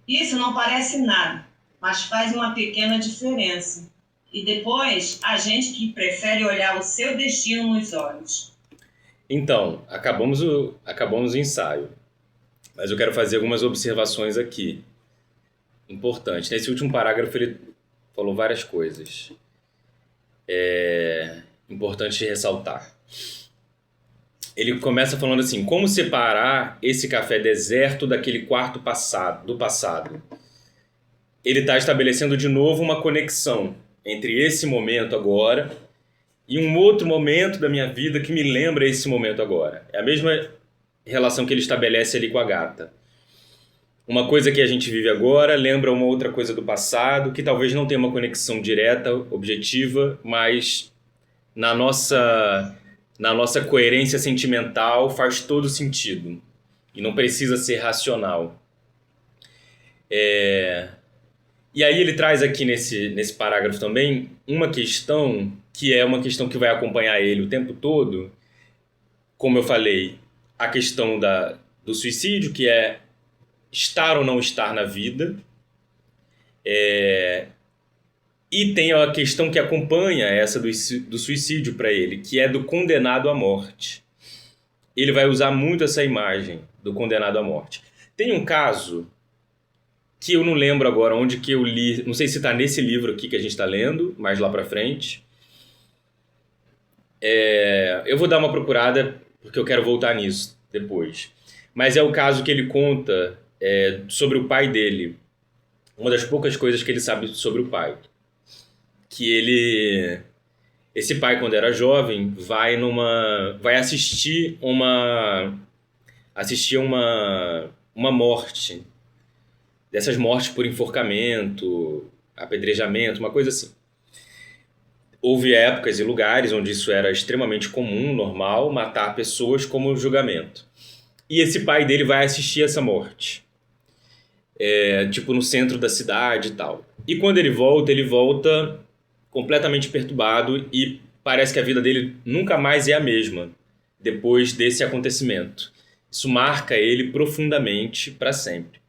Isso não parece nada, mas faz uma pequena diferença. E depois, a gente que prefere olhar o seu destino nos olhos. Então, acabamos o ensaio, mas eu quero fazer algumas observações aqui. Importante. Nesse último parágrafo ele falou várias coisas. Importante ressaltar. Ele começa falando assim: como separar esse café deserto daquele quarto do passado? Ele está estabelecendo de novo uma conexão entre esse momento agora e um outro momento da minha vida que me lembra esse momento agora. É a mesma relação que ele estabelece ali com a gata. Uma coisa que a gente vive agora lembra uma outra coisa do passado, que talvez não tenha uma conexão direta, objetiva, mas na nossa coerência sentimental faz todo sentido. E não precisa ser racional. E aí ele traz aqui nesse parágrafo também uma questão que é uma questão que vai acompanhar ele o tempo todo. Como eu falei, a questão do suicídio, que é estar ou não estar na vida. E tem a questão que acompanha essa do suicídio para ele, que é do condenado à morte. Ele vai usar muito essa imagem do condenado à morte. Tem um caso que eu não lembro agora onde que eu li, não sei se está nesse livro aqui que a gente está lendo, mais lá para frente. Eu vou dar uma procurada, porque eu quero voltar nisso depois. Mas é o caso que ele conta sobre o pai dele. Uma das poucas coisas que ele sabe sobre o pai. Que esse pai, quando era jovem, vai assistir uma morte. Dessas mortes por enforcamento, apedrejamento, uma coisa assim. Houve épocas e lugares onde isso era extremamente comum, normal, matar pessoas como julgamento. E esse pai dele vai assistir essa morte. Tipo no centro da cidade e tal. E quando ele volta completamente perturbado e parece que a vida dele nunca mais é a mesma depois desse acontecimento. Isso marca ele profundamente para sempre.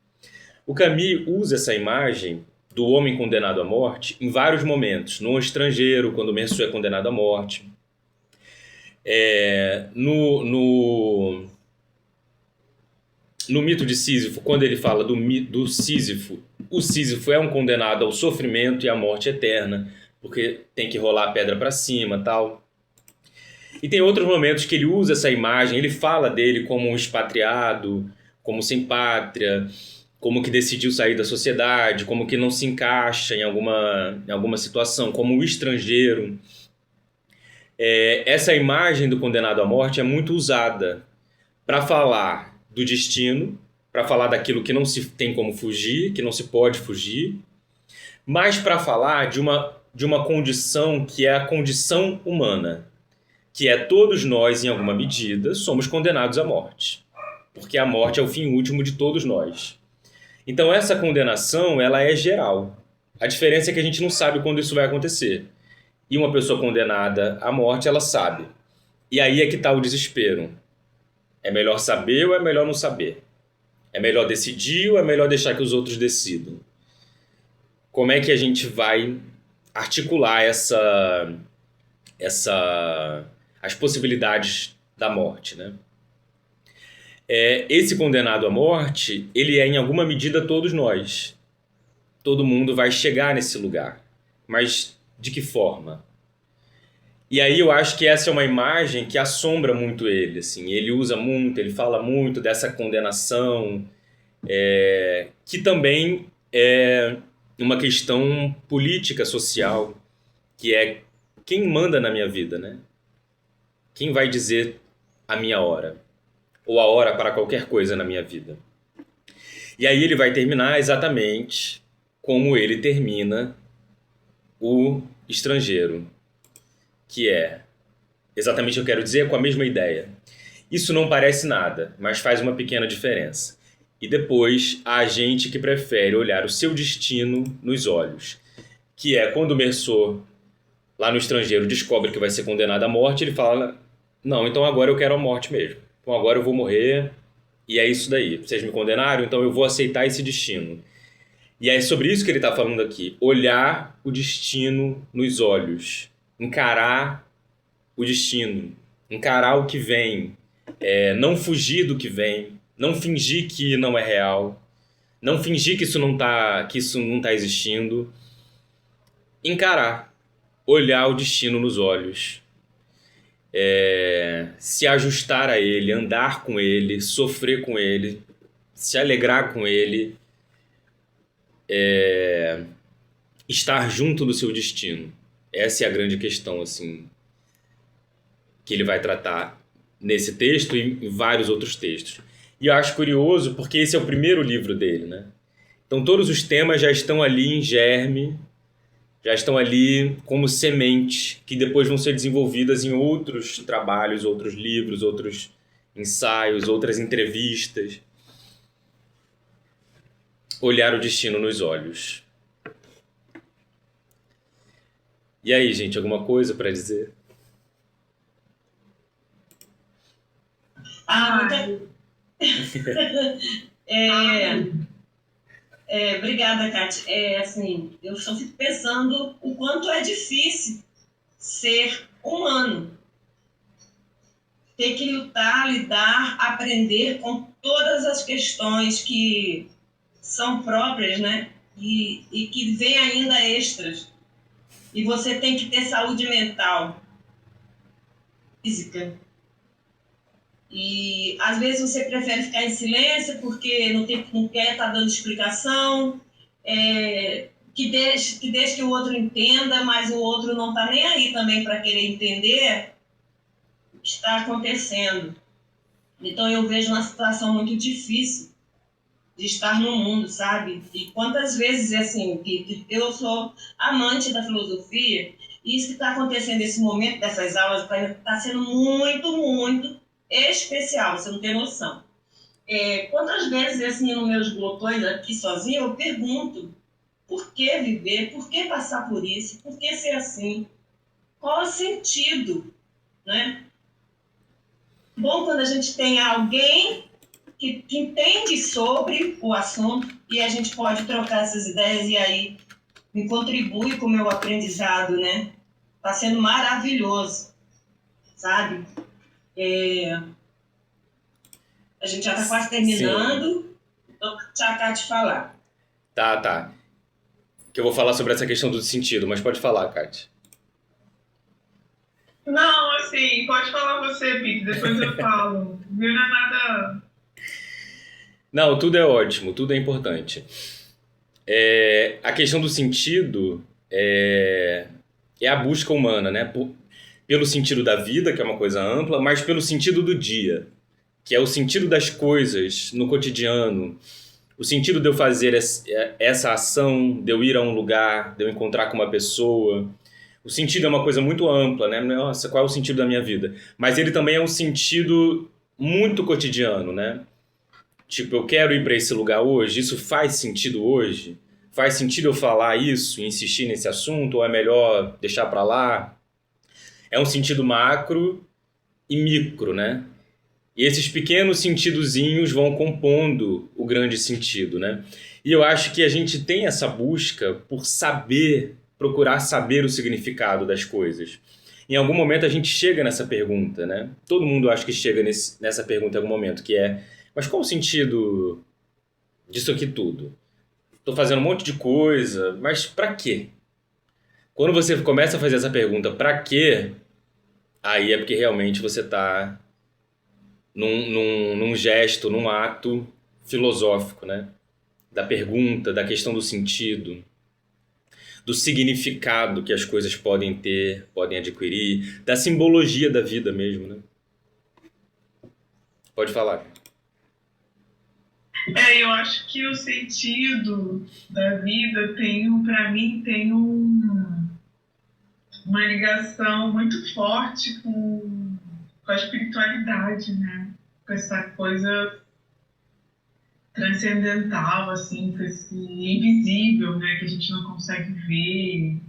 O Camus usa essa imagem do homem condenado à morte em vários momentos. No Estrangeiro, quando Meursault é condenado à morte. No mito de Sísifo, quando ele fala do Sísifo, o Sísifo é um condenado ao sofrimento e à morte eterna, porque tem que rolar a pedra para cima e tal. E tem outros momentos que ele usa essa imagem, ele fala dele como um expatriado, como sem pátria, como que decidiu sair da sociedade, como que não se encaixa em alguma situação, como o estrangeiro. Essa imagem do condenado à morte é muito usada para falar do destino, para falar daquilo que não se tem como fugir, que não se pode fugir, mas para falar de uma condição que é a condição humana, que é todos nós, em alguma medida, somos condenados à morte, porque a morte é o fim último de todos nós. Então essa condenação, ela é geral. A diferença é que a gente não sabe quando isso vai acontecer. E uma pessoa condenada à morte, ela sabe. E aí é que está o desespero. É melhor saber ou é melhor não saber? É melhor decidir ou é melhor deixar que os outros decidam? Como é que a gente vai articular as possibilidades da morte, né? Esse condenado à morte, ele é em alguma medida todos nós. Todo mundo vai chegar nesse lugar. Mas de que forma? E aí eu acho que essa é uma imagem que assombra muito ele, assim. Ele usa muito, ele fala muito dessa condenação, que também é uma questão política, social, que é quem manda na minha vida, né? Quem vai dizer a minha hora? Ou a hora para qualquer coisa na minha vida? E aí ele vai terminar exatamente como ele termina o Estrangeiro, que é exatamente o que eu quero dizer com a mesma ideia. Isso não parece nada, mas faz uma pequena diferença. E depois há gente que prefere olhar o seu destino nos olhos, que é quando o Merceau, lá no Estrangeiro, descobre que vai ser condenado à morte, ele fala: não, então agora eu quero a morte mesmo. Então agora eu vou morrer e é isso daí. Vocês me condenaram, então eu vou aceitar esse destino. E é sobre isso que ele está falando aqui. Olhar o destino nos olhos. Encarar o destino. Encarar o que vem. Não fugir do que vem. Não fingir que não é real. Não fingir que isso não tá existindo. Encarar. Olhar o destino nos olhos. Se ajustar a ele. Andar com ele. Sofrer com ele. Se alegrar com ele. Estar junto do seu destino. Essa é a grande questão, assim, que ele vai tratar nesse texto e em vários outros textos. E eu acho curioso porque esse é o primeiro livro dele, né? Então todos os temas já estão ali em germe, já estão ali como semente, que depois vão ser desenvolvidas em outros trabalhos, outros livros, outros ensaios, outras entrevistas. Olhar o destino nos olhos. E aí, gente, alguma coisa para dizer? Obrigada, Kátia. Assim, eu só fico pensando o quanto é difícil ser humano. Ter que lutar, lidar, aprender com todas as questões que são próprias, né? E que vem ainda extras. E você tem que ter saúde mental, física. E às vezes você prefere ficar em silêncio porque não quer estar dando explicação, que deixe que o outro entenda, mas o outro não está nem aí também para querer entender o que está acontecendo. Então eu vejo uma situação muito difícil de estar no mundo, sabe? E quantas vezes, assim, que eu sou amante da filosofia, e isso que está acontecendo nesse momento dessas aulas está sendo muito, muito especial, você não tem noção. Quantas vezes, assim, nos meus blocões aqui sozinha, eu pergunto: por que viver? Por que passar por isso? Por que ser assim? Qual é o sentido, né? Bom quando a gente tem alguém que entende sobre o assunto e a gente pode trocar essas ideias e aí me contribui com o meu aprendizado, né? Está sendo maravilhoso, sabe? A gente já está quase terminando, sim. Então deixa a Kátia falar. Tá. Que eu vou falar sobre essa questão do sentido, mas pode falar, Kátia. Não, assim, pode falar você, Pete, depois eu falo. Não é nada... Não, tudo é ótimo, tudo é importante. A questão do sentido é a busca humana, né? Pelo sentido da vida, que é uma coisa ampla, mas pelo sentido do dia, que é o sentido das coisas no cotidiano, o sentido de eu fazer essa ação, de eu ir a um lugar, de eu encontrar com uma pessoa. O sentido é uma coisa muito ampla, né? Nossa, qual é o sentido da minha vida? Mas ele também é um sentido muito cotidiano, né? Tipo, eu quero ir para esse lugar hoje, isso faz sentido hoje? Faz sentido eu falar isso, insistir nesse assunto, ou é melhor deixar para lá? É um sentido macro e micro, né? E esses pequenos sentidozinhos vão compondo o grande sentido, né? E eu acho que a gente tem essa busca por procurar saber o significado das coisas. Em algum momento a gente chega nessa pergunta, né? Todo mundo acho que chega nessa pergunta em algum momento, que é: mas qual o sentido disso aqui tudo? Estou fazendo um monte de coisa, mas para quê? Quando você começa a fazer essa pergunta, para quê? aí é porque realmente você está num gesto, num ato filosófico, né? Da pergunta, da questão do sentido, do significado que as coisas podem ter, podem adquirir, da simbologia da vida mesmo, né? Pode falar. Eu acho que o sentido da vida para mim, tem uma ligação muito forte com a espiritualidade, né? Com essa coisa transcendental, assim, com esse invisível, né? Que a gente não consegue ver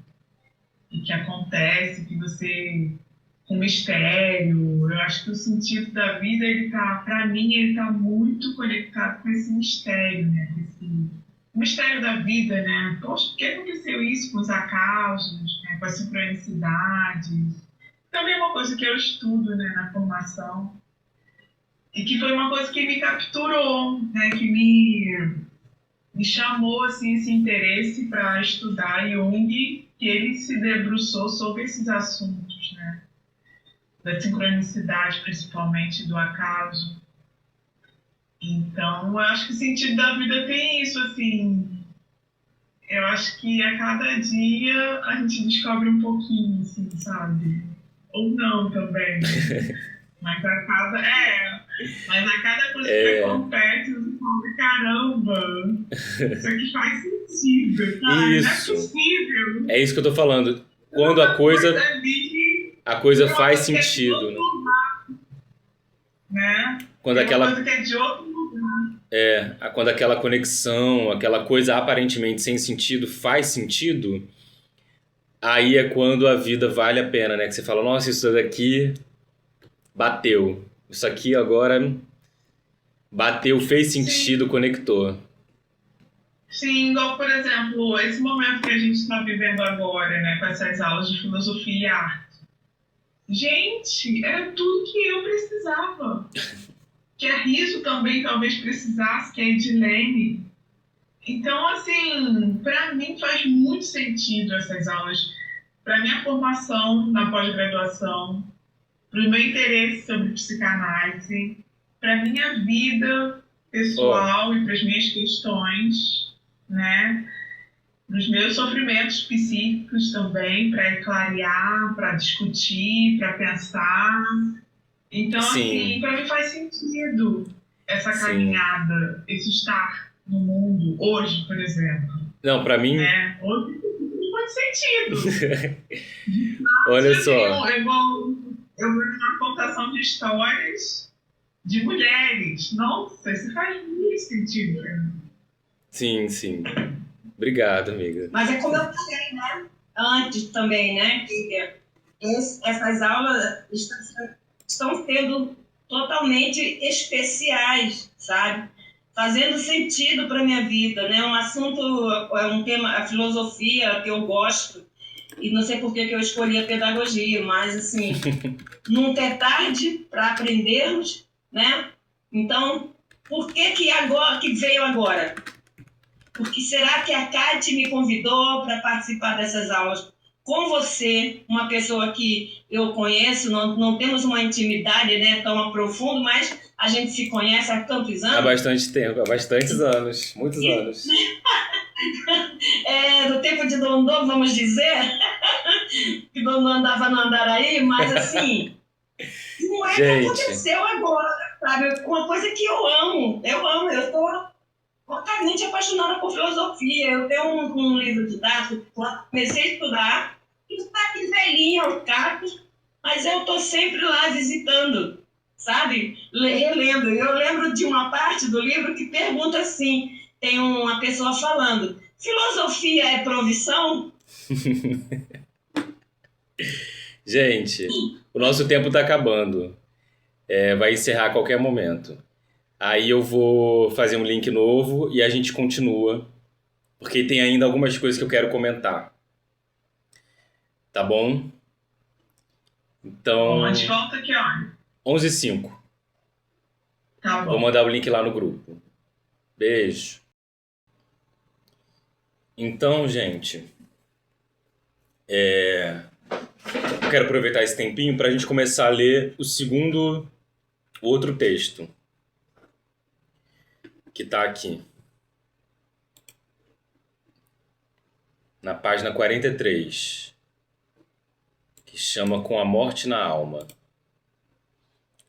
e que acontece, que você... com mistério. Eu acho que o sentido da vida, para mim, ele tá muito conectado com esse mistério, né? O mistério da vida, né? Poxa, por que aconteceu isso com os acasos, né? Com as sincronicidades? Também é uma coisa que eu estudo, né, na formação. E que foi uma coisa que me capturou, né? Que me chamou, assim, esse interesse para estudar Jung, que ele se debruçou sobre esses assuntos, né? Da sincronicidade, principalmente do acaso. Então, eu acho que o sentido da vida tem isso, assim. Eu acho que a cada dia a gente descobre um pouquinho, assim, sabe? Ou não também, né? Mas a cada coisa que acontece, eu falo, caramba, isso aqui faz sentido, cara. Não é possível. É isso que eu tô falando. Quando a coisa faz sentido, né? Né? Quando aquela coisa que é de outro lugar. Quando aquela conexão, aquela coisa aparentemente sem sentido faz sentido, aí é quando a vida vale a pena, né? Que você fala, nossa, isso daqui bateu. Isso aqui agora bateu, fez sentido, Sim. Conectou. Sim, igual, por exemplo, esse momento que a gente está vivendo agora, né? Com essas aulas de filosofia e arte. Gente, era tudo que eu precisava. Que a Riso também talvez precisasse, que é a Edilene. Então, assim, para mim faz muito sentido essas aulas. Para minha formação na pós-graduação, para o meu interesse sobre psicanálise, para minha vida pessoal e para as minhas questões, né? Para os meus sofrimentos psíquicos também, para clarear, para discutir, para pensar. Então, assim, para mim faz sentido essa caminhada, esse estar no mundo, hoje, por exemplo. Não, para mim... Né? Hoje faz sentido. Olha só. Eu vou numa contação de histórias de mulheres. Nossa, isso faz muito sentido para mim. Sim, sim. Obrigado, amiga. Mas é como eu falei, né? Antes também, né? Que essas aulas estão sendo totalmente especiais, sabe? Fazendo sentido para minha vida, né? Um assunto, um tema, a filosofia que eu gosto, e não sei por que eu escolhi a pedagogia, mas assim, nunca é tarde para aprendermos, né? Então, por que agora que veio agora? Porque será que a Kate me convidou para participar dessas aulas com você, uma pessoa que eu conheço, não temos uma intimidade, né, tão profunda, mas a gente se conhece há tantos anos? Há bastante tempo, há bastantes anos, muitos anos. Do tempo de Dondô, vamos dizer, que Dondô andava no Andaraí, mas assim, não é que aconteceu agora, sabe? Uma coisa que eu amo, eu estou totalmente apaixonada por filosofia. Eu tenho um livro didático, comecei a estudar, e está aqui velhinho aos cacos, mas eu estou sempre lá visitando, sabe? Relendo. Eu lembro de uma parte do livro que pergunta assim, tem uma pessoa falando, filosofia é profissão? Gente, o nosso tempo está acabando. Vai encerrar a qualquer momento. Aí eu vou fazer um link novo e a gente continua, porque tem ainda algumas coisas que eu quero comentar. Tá bom? Então... Bom, a gente volta aqui, ó. 11h05. Tá bom. Vou mandar o link lá no grupo. Beijo. Então, gente... Eu quero aproveitar esse tempinho para a gente começar a ler o outro texto, que está aqui, na página 43, que chama Com a Morte na Alma.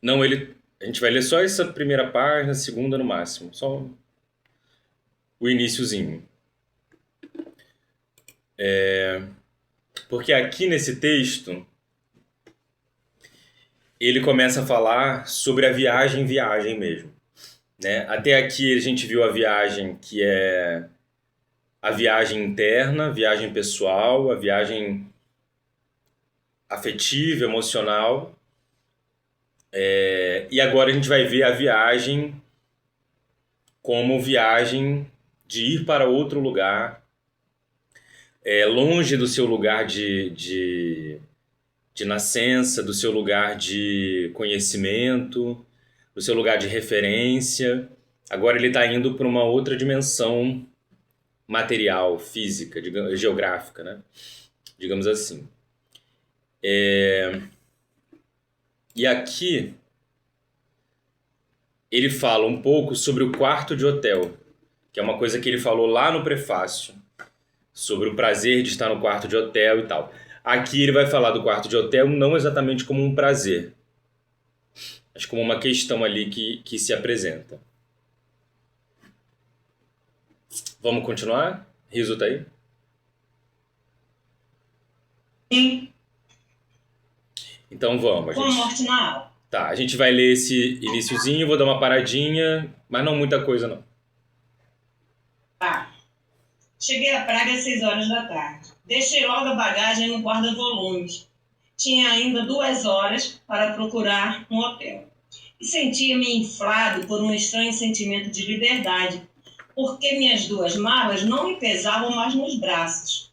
Não, a gente vai ler só essa primeira página, segunda no máximo, só o iniciozinho. Porque aqui nesse texto, ele começa a falar sobre a viagem mesmo, né? Até aqui a gente viu a viagem que é a viagem interna, a viagem pessoal, a viagem afetiva, emocional. E agora a gente vai ver a viagem como viagem de ir para outro lugar, longe do seu lugar de nascença, do seu lugar de conhecimento, do seu lugar de referência. Agora ele está indo para uma outra dimensão material, física, geográfica, né? Digamos assim. E aqui ele fala um pouco sobre o quarto de hotel, que é uma coisa que ele falou lá no prefácio, sobre o prazer de estar no quarto de hotel e tal. Aqui ele vai falar do quarto de hotel não exatamente como um prazer, mas como uma questão ali que se apresenta. Vamos continuar? Riso tá aí? Sim. Então vamos. Com a morte na alma. Tá, a gente vai ler esse iniciozinho, vou dar uma paradinha, mas não muita coisa não. Tá. Cheguei a Praga às 6 horas da tarde. Deixei logo a bagagem no guarda-volumes. Tinha ainda 2 horas para procurar um hotel. E sentia-me inflado por um estranho sentimento de liberdade, porque minhas 2 malas não me pesavam mais nos braços.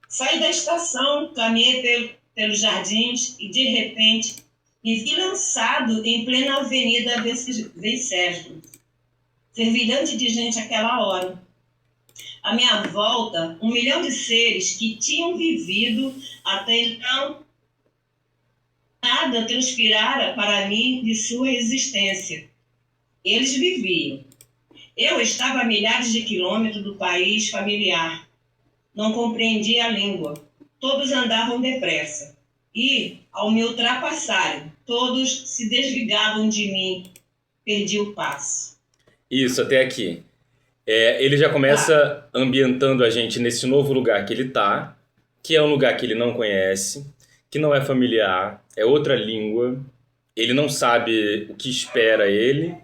Saí da estação, caminhei pelos jardins e, de repente, me vi lançado em plena avenida Venceslas, fervilhante de gente àquela hora. À minha volta, 1 milhão de seres que tinham vivido até então. Nada transpirara para mim de sua existência. Eles viviam. Eu estava a milhares de quilômetros do país familiar. Não compreendia a língua. Todos andavam depressa. E, ao me ultrapassarem, todos se desligavam de mim. Perdi o passo. Isso, até aqui. Ele já começa ambientando a gente nesse novo lugar que ele tá, que é um lugar que ele não conhece, que não é familiar, é outra língua, ele não sabe o que espera ele,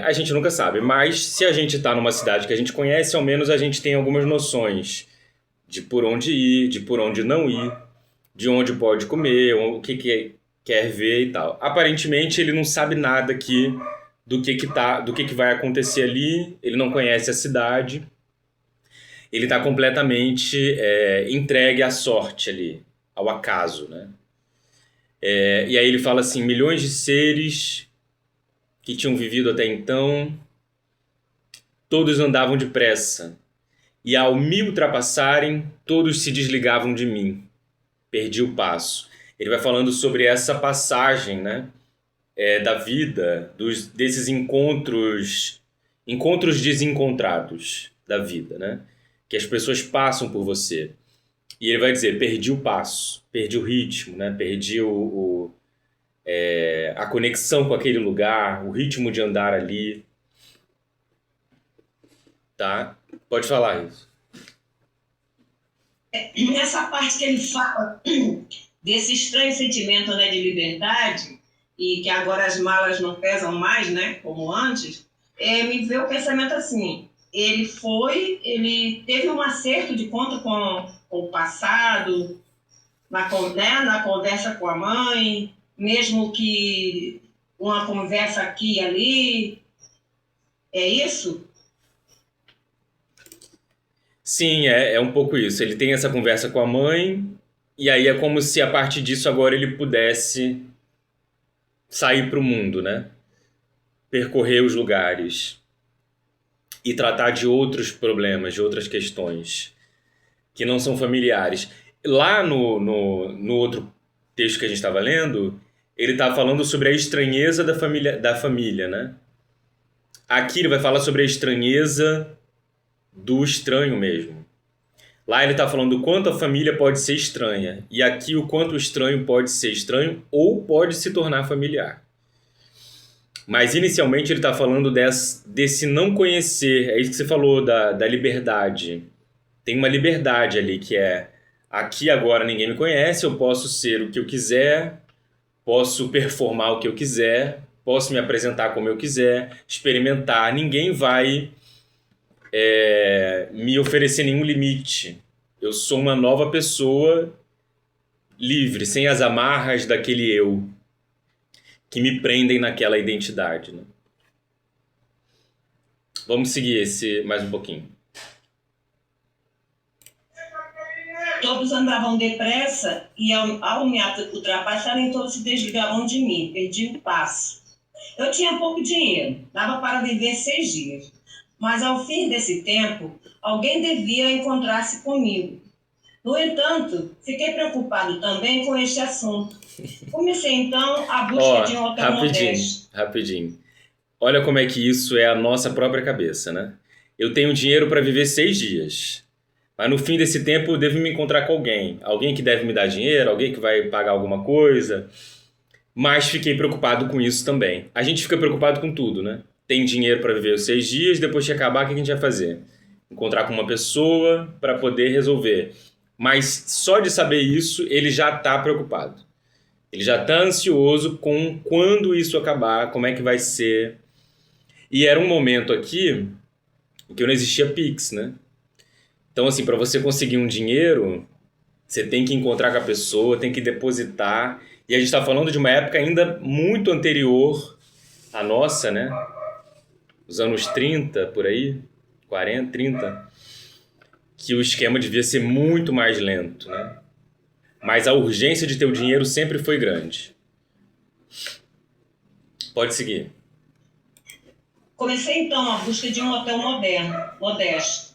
a gente nunca sabe, mas se a gente tá numa cidade que a gente conhece, ao menos a gente tem algumas noções de por onde ir, de por onde não ir, de onde pode comer, o que quer ver e tal. Aparentemente ele não sabe nada aqui do que vai acontecer ali, ele não conhece a cidade, ele está completamente entregue à sorte ali, ao acaso, né? E aí ele fala assim, milhões de seres que tinham vivido até então, todos andavam depressa, e ao me ultrapassarem, todos se desligavam de mim, perdi o passo. Ele vai falando sobre essa passagem, né? Da vida, desses encontros desencontrados da vida, né? Que as pessoas passam por você. E ele vai dizer, perdi o passo, perdi o ritmo, né? Perdi a conexão com aquele lugar, o ritmo de andar ali. Tá? Pode falar isso. Essa parte que ele fala desse estranho sentimento, né, de liberdade, e que agora as malas não pesam mais, né, como antes, me veio o pensamento assim, ele teve um acerto de conta com o passado, na conversa com a mãe, mesmo que uma conversa aqui e ali, é isso? Sim, é um pouco isso. Ele tem essa conversa com a mãe, e aí é como se a partir disso agora ele pudesse sair para o mundo, né? Percorrer os lugares e tratar de outros problemas, de outras questões que não são familiares. Lá no outro texto que a gente estava lendo, ele está falando sobre a estranheza da família, né? Aqui ele vai falar sobre a estranheza do estranho mesmo. Lá ele está falando o quanto a família pode ser estranha. E aqui o quanto o estranho pode ser estranho ou pode se tornar familiar. Mas inicialmente ele está falando desse não conhecer. É isso que você falou da liberdade. Tem uma liberdade ali que é: aqui agora ninguém me conhece, eu posso ser o que eu quiser, posso performar o que eu quiser, posso me apresentar como eu quiser, experimentar. Ninguém vai me oferecer nenhum limite. Eu sou uma nova pessoa livre, sem as amarras daquele eu que me prendem naquela identidade, né? Vamos seguir esse mais um pouquinho. Todos andavam depressa e, ao me ultrapassarem, todos se desligavam de mim. Perdi o passo. Eu tinha pouco dinheiro, dava para viver 6 dias. Mas, ao fim desse tempo, alguém devia encontrar-se comigo. No entanto, fiquei preocupado também com este assunto. Comecei, então, a busca de um hotel modesto. Rapidinho. Olha como é que isso é a nossa própria cabeça, né? Eu tenho dinheiro para viver 6 dias. Mas no fim desse tempo eu devo me encontrar com alguém. Alguém que deve me dar dinheiro, alguém que vai pagar alguma coisa. Mas fiquei preocupado com isso também. A gente fica preocupado com tudo, né? Tem dinheiro para viver os 6 dias, depois de acabar, o que a gente vai fazer? Encontrar com uma pessoa para poder resolver. Mas só de saber isso, ele já está preocupado. Ele já está ansioso com quando isso acabar, como é que vai ser. E era um momento aqui em que não existia Pix, né? Então, assim, para você conseguir um dinheiro, você tem que encontrar com a pessoa, tem que depositar. E a gente está falando de uma época ainda muito anterior à nossa, né? Os anos 30, por aí, 40, 30, que o esquema devia ser muito mais lento, né? Mas a urgência de ter o dinheiro sempre foi grande. Pode seguir. Comecei, então, a busca de um hotel modesto.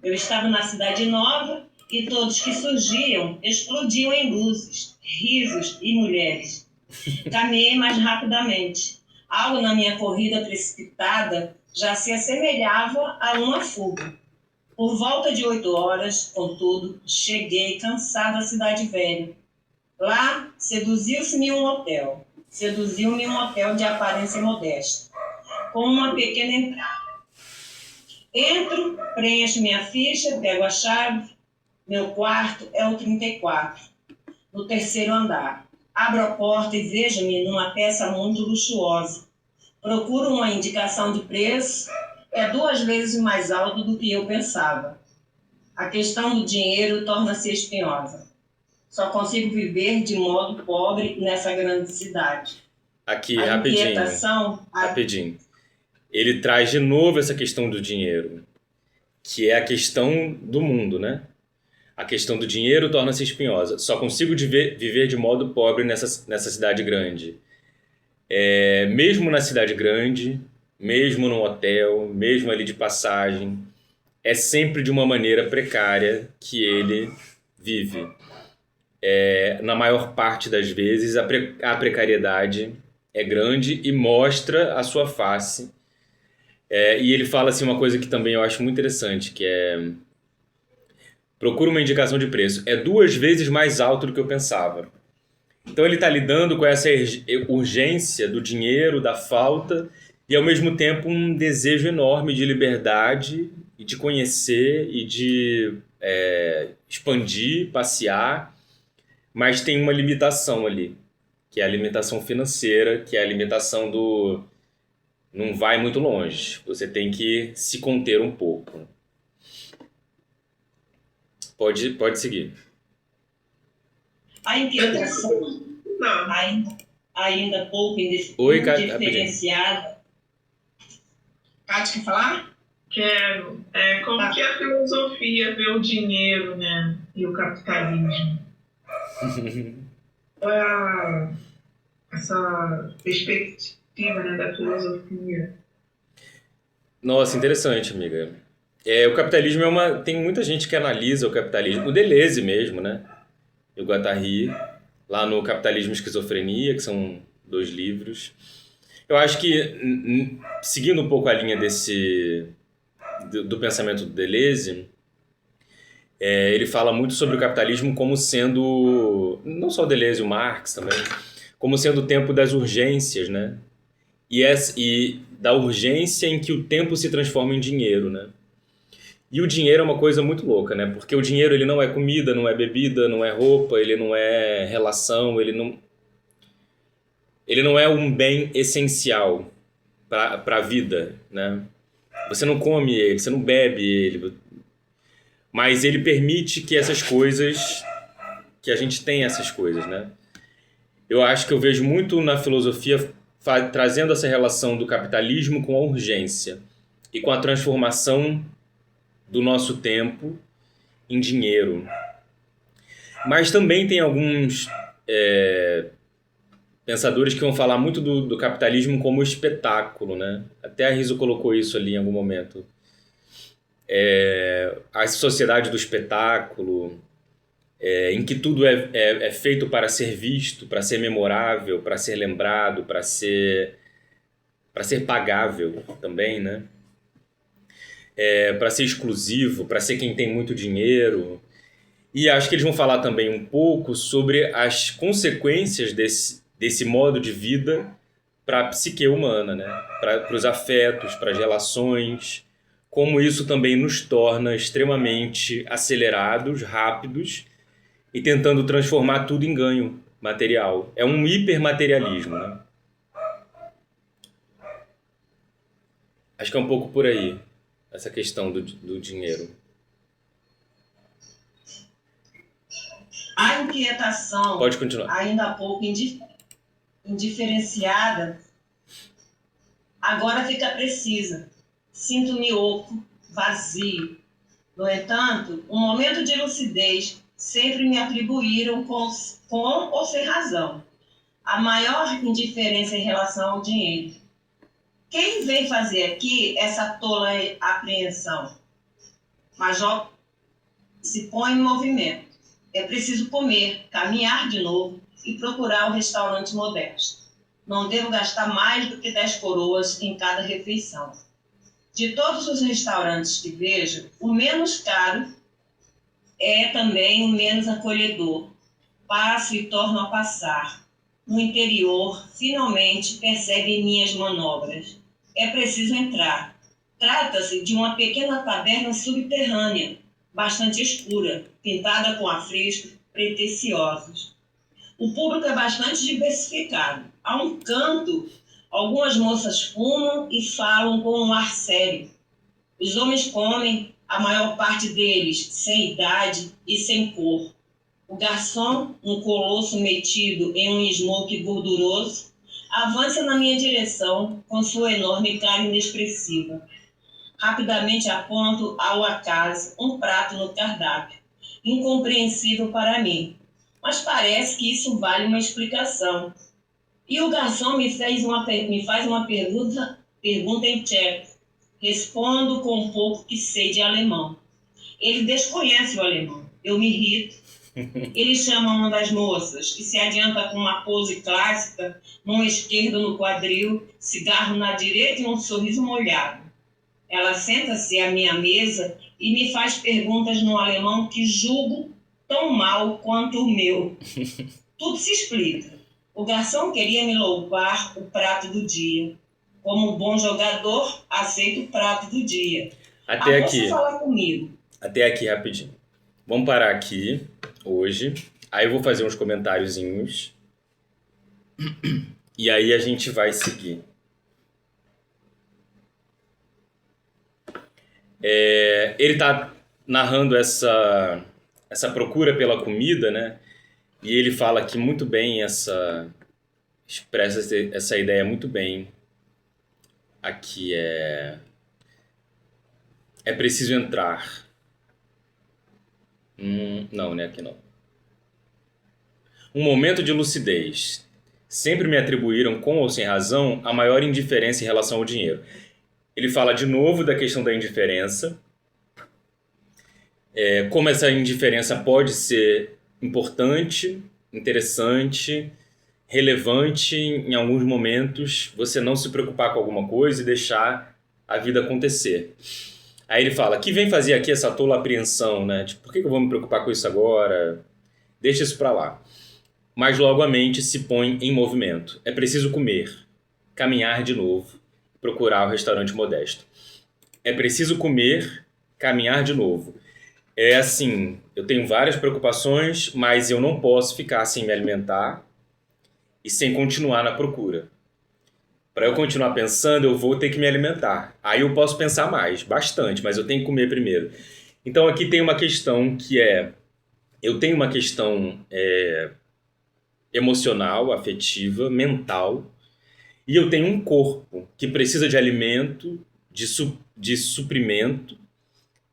Eu estava na cidade nova e todos que surgiam explodiam em luzes, risos e mulheres. Caminhei mais rapidamente. Algo na minha corrida precipitada já se assemelhava a uma fuga. Por volta de 8 horas, contudo, cheguei cansado à cidade velha. Lá, seduziu-me um hotel de aparência modesta, com uma pequena entrada. Entro, preencho minha ficha, pego a chave. Meu quarto é o 34, no 3º andar. Abro a porta e vejo-me numa peça muito luxuosa. Procuro uma indicação de preço. É 2 vezes mais alto do que eu pensava. A questão do dinheiro torna-se espinhosa. Só consigo viver de modo pobre nessa grande cidade. Aqui, rapidinho. Ele traz de novo essa questão do dinheiro, que é a questão do mundo, né? A questão do dinheiro torna-se espinhosa. Só consigo viver de modo pobre nessa cidade grande. Mesmo na cidade grande, mesmo num hotel, mesmo ali de passagem, é sempre de uma maneira precária que ele vive. Na maior parte das vezes, a precariedade é grande e mostra a sua face. E ele fala assim, uma coisa que também eu acho muito interessante, que é: procura uma indicação de preço. É 2 vezes mais alto do que eu pensava. Então ele está lidando com essa urgência do dinheiro, da falta, e ao mesmo tempo um desejo enorme de liberdade e de conhecer e de expandir, passear, mas tem uma limitação ali, que é a limitação financeira, que é a limitação do não vai muito longe, você tem que se conter um pouco. Pode seguir. A inquietação, ainda pouco diferenciada. Kátia, quer falar? Quero. Como que a filosofia vê o dinheiro, né? E o capitalismo? Qual é essa perspectiva, né, da filosofia? Nossa, interessante, amiga. O capitalismo tem muita gente que analisa o capitalismo. O Deleuze mesmo, né? e o Guattari, lá no Capitalismo e Esquizofrenia, que são 2 livros. Eu acho que, seguindo um pouco a linha do pensamento do Deleuze, ele fala muito sobre o capitalismo como sendo, não só o Deleuze, o Marx também, como sendo o tempo das urgências, né? E da urgência em que o tempo se transforma em dinheiro, né? E o dinheiro é uma coisa muito louca, né? Porque o dinheiro ele não é comida, não é bebida, não é roupa, ele não é relação, ele não é um bem essencial para a vida, né? Você não come ele, você não bebe ele, mas ele permite que essas coisas, que a gente tenha essas coisas, né? Eu acho que eu vejo muito na filosofia trazendo essa relação do capitalismo com a urgência e com a transformação do nosso tempo em dinheiro. Mas também tem alguns pensadores que vão falar muito do capitalismo como espetáculo, né? Até a Rizzo colocou isso ali em algum momento. A sociedade do espetáculo, em que tudo é feito para ser visto, para ser memorável, para ser lembrado, para ser pagável também, né? Para ser exclusivo, para ser quem tem muito dinheiro. E acho que eles vão falar também um pouco sobre as consequências desse modo de vida para a psique humana, né? Para os afetos, para as relações, como isso também nos torna extremamente acelerados, rápidos e tentando transformar tudo em ganho material. É um hipermaterialismo, né? Acho que é um pouco por aí, essa questão do dinheiro. A inquietação, Pode continuar. ainda há pouco indiferenciada, agora fica precisa. Sinto-me oco, vazio. No entanto, um momento de lucidez sempre me atribuíram com ou sem razão a maior indiferença em relação ao dinheiro. Quem vem fazer aqui essa tola apreensão? Major se põe em movimento. É preciso comer, caminhar de novo e procurar um restaurante modesto. Não devo gastar mais do que 10 coroas em cada refeição. De todos os restaurantes que vejo, o menos caro é também o menos acolhedor. Passo e torno a passar. No interior, finalmente percebem minhas manobras. É preciso entrar. Trata-se de uma pequena taberna subterrânea, bastante escura, pintada com afrescos pretensiosos. O público é bastante diversificado. A um canto, algumas moças fumam e falam com um ar sério. Os homens comem, a maior parte deles sem idade e sem cor. O garçom, um colosso metido em um smoke gorduroso, avança na minha direção com sua enorme cara inexpressiva. Rapidamente aponto ao acaso um prato no cardápio, incompreensível para mim, mas parece que isso vale uma explicação. E o garçom me faz uma pergunta em tcheco. Respondo com um pouco que sei de alemão. Ele desconhece o alemão. Eu me irrito. Ele chama uma das moças, que se adianta com uma pose clássica, mão esquerda no quadril, cigarro na direita e um sorriso molhado. Ela senta-se à minha mesa e me faz perguntas no alemão que julgo tão mal quanto o meu. Tudo se explica. O garçom queria me louvar o prato do dia. Como um bom jogador, aceito o prato do dia. Até a moça aqui. fala comigo. Até aqui, rapidinho. Vamos parar aqui, hoje. Aí eu vou fazer uns comentáriozinhos. E aí a gente vai seguir. Ele está narrando essa procura pela comida, né? E ele fala aqui muito bem, expressa essa ideia muito bem. Aqui é preciso entrar. Não, né? Aqui não. Um momento de lucidez. Sempre me atribuíram, com ou sem razão, a maior indiferença em relação ao dinheiro. Ele fala de novo da questão da indiferença. Como essa indiferença pode ser importante, interessante, relevante em alguns momentos, você não se preocupar com alguma coisa e deixar a vida acontecer. Aí ele fala, que vem fazer aqui essa tola apreensão, né? Tipo, por que eu vou me preocupar com isso agora? Deixa isso pra lá. Mas logo a mente se põe em movimento. É preciso comer, caminhar de novo, procurar o restaurante modesto. É preciso comer, caminhar de novo. É assim, eu tenho várias preocupações, mas eu não posso ficar sem me alimentar e sem continuar na procura. Para eu continuar pensando, eu vou ter que me alimentar. Aí eu posso pensar mais, bastante, mas eu tenho que comer primeiro. Então aqui tem uma questão que é... Eu tenho uma questão emocional, afetiva, mental, e eu tenho um corpo que precisa de alimento, de suprimento,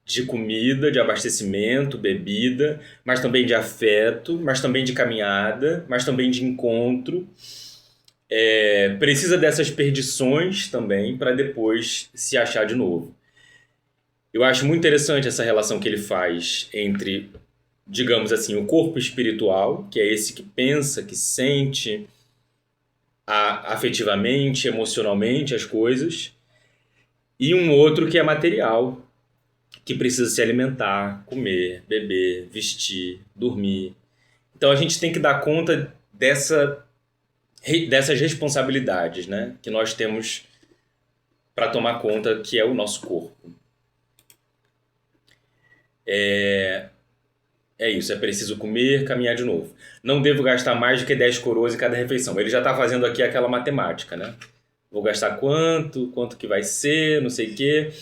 de comida, de abastecimento, bebida, mas também de afeto, mas também de caminhada, mas também de encontro. Precisa dessas perdições também para depois se achar de novo. Eu acho muito interessante essa relação que ele faz entre, digamos assim, o corpo espiritual, que é esse que pensa, que sente afetivamente, emocionalmente as coisas, e um outro que é material, que precisa se alimentar, comer, beber, vestir, dormir. Então a gente tem que dar conta dessas responsabilidades, né, que nós temos para tomar conta, que é o nosso corpo. É isso, é preciso comer, caminhar de novo. Não devo gastar mais do que 10 coroas em cada refeição. Ele já está fazendo aqui aquela matemática, né? Vou gastar quanto que vai ser, não sei o quê.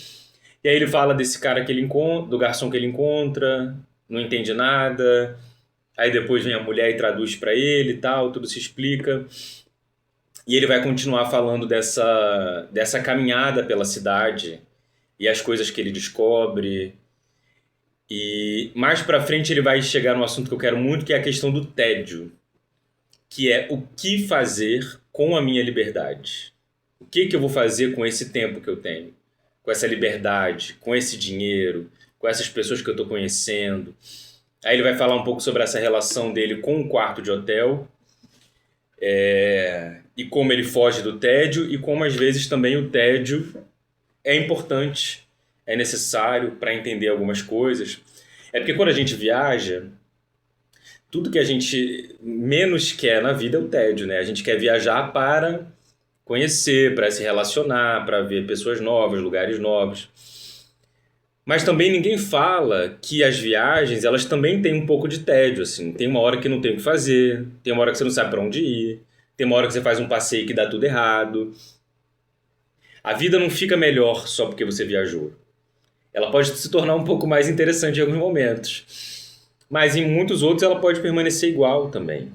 E aí ele fala desse cara que ele encontra, do garçom que ele encontra, não entende nada. Aí depois vem a mulher e traduz para ele e tal, tudo se explica. E ele vai continuar falando dessa caminhada pela cidade e as coisas que ele descobre. E mais pra frente ele vai chegar num assunto que eu quero muito, que é a questão do tédio, que é o que fazer com a minha liberdade. O que eu vou fazer com esse tempo que eu tenho, com essa liberdade, com esse dinheiro, com essas pessoas que eu estou conhecendo. Aí ele vai falar um pouco sobre essa relação dele com o quarto de hotel, e como ele foge do tédio, e como às vezes também o tédio é importante, é necessário para entender algumas coisas. É porque quando a gente viaja, tudo que a gente menos quer na vida é o tédio, né? A gente quer viajar para conhecer, para se relacionar, para ver pessoas novas, lugares novos. Mas também ninguém fala que as viagens, elas também têm um pouco de tédio, assim. Tem uma hora que não tem o que fazer, tem uma hora que você não sabe para onde ir, tem uma hora que você faz um passeio que dá tudo errado. A vida não fica melhor só porque você viajou. Ela pode se tornar um pouco mais interessante em alguns momentos. Mas em muitos outros ela pode permanecer igual também.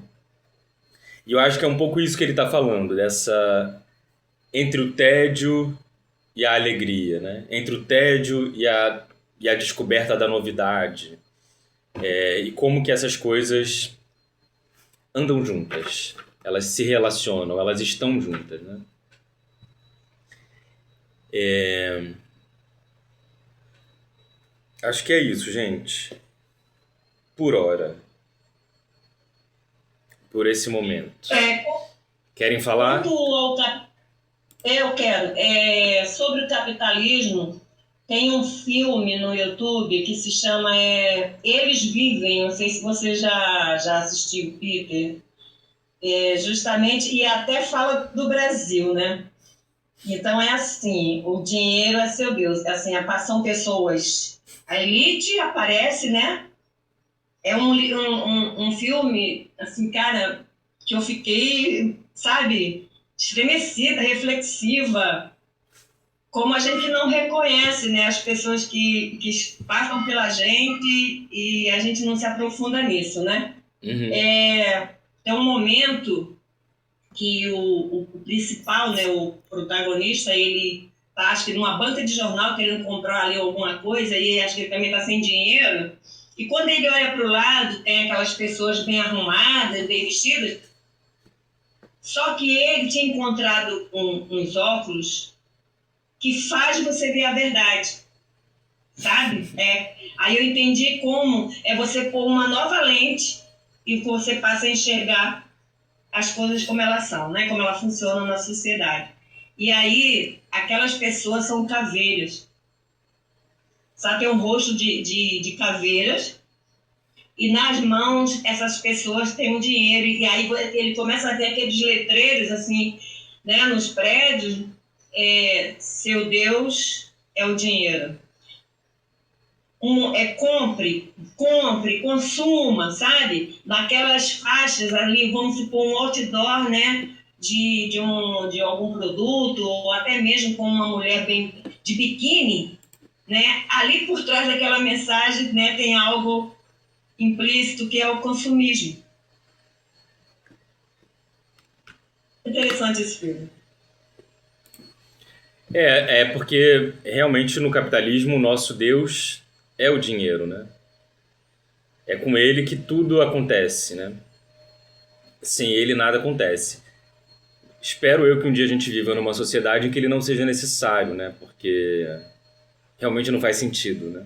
E eu acho que é um pouco isso que ele está falando, dessa... entre o tédio e a alegria, né? Entre o tédio e a descoberta da novidade. E como que essas coisas andam juntas. Elas se relacionam, elas estão juntas, né? Acho que é isso, gente. Por hora. Por esse momento. Querem falar? Eu quero. Sobre o capitalismo, tem um filme no YouTube que se chama Eles Vivem. Não sei se você já assistiu, Peter. Justamente, e até fala do Brasil, né? Então é assim, o dinheiro é seu Deus. Assim, são pessoas... A elite aparece, né? É um filme, assim, cara, que eu fiquei, sabe, estremecida, reflexiva. Como a gente não reconhece, né? As pessoas que passam pela gente e a gente não se aprofunda nisso, né? Uhum. É um momento que o principal, né, o protagonista, ele tá, acho que numa banca de jornal querendo comprar ali alguma coisa e acho que ele também tá sem dinheiro. E quando ele olha para o lado, tem aquelas pessoas bem arrumadas, bem vestidas. Só que ele tinha encontrado uns óculos que faz você ver a verdade, sabe? Aí eu entendi como é você pôr uma nova lente e você passa a enxergar as coisas como elas são, né? Como elas funcionam na sociedade. E aí, aquelas pessoas são caveiras. Só tem um rosto de caveiras, e nas mãos essas pessoas têm um dinheiro. E aí ele começa a ver aqueles letreiros assim, né, nos prédios: seu Deus é o dinheiro. Compre, consuma, sabe? Naquelas faixas ali, vamos supor, um outdoor, né? De algum produto, ou até mesmo com uma mulher bem de biquíni, né? Ali por trás daquela mensagem, né, tem algo implícito, que é o consumismo. Interessante esse filme. É porque realmente no capitalismo o nosso Deus é o dinheiro, né? É com ele que tudo acontece, né? Sem ele nada acontece. Espero eu que um dia a gente viva numa sociedade em que ele não seja necessário, né? Porque realmente não faz sentido, né?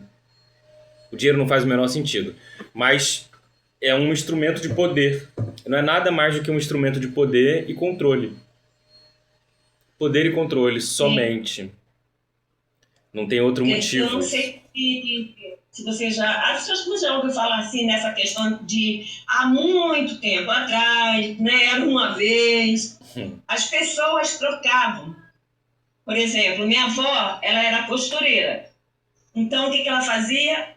O dinheiro não faz o menor sentido. Mas é um instrumento de poder. Não é nada mais do que um instrumento de poder e controle. Poder e controle, somente. Não tem outro motivo. Eu não sei se você acho que você já ouviu falar assim nessa questão de há muito tempo atrás, né? Era uma vez. As pessoas trocavam. Por exemplo, minha avó, ela era costureira. Então, o que ela fazia?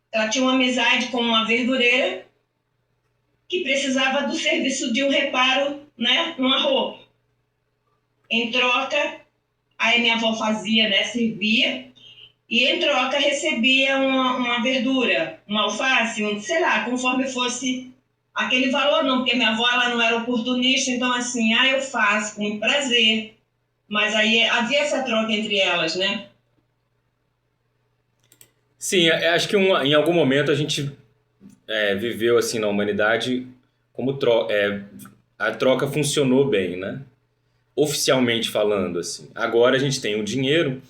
Ela tinha uma amizade com uma verdureira que precisava do serviço de um reparo, né, numa roupa. Em troca, aí minha avó fazia, né, servia, e em troca recebia uma verdura, uma alface, sei lá, conforme fosse aquele valor, não, porque minha avó ela não era oportunista, então assim, eu faço com prazer. Mas aí havia essa troca entre elas, né? Sim, acho que em algum momento a gente viveu assim na humanidade como a troca funcionou bem, né? Oficialmente falando, assim. Agora a gente tem o dinheiro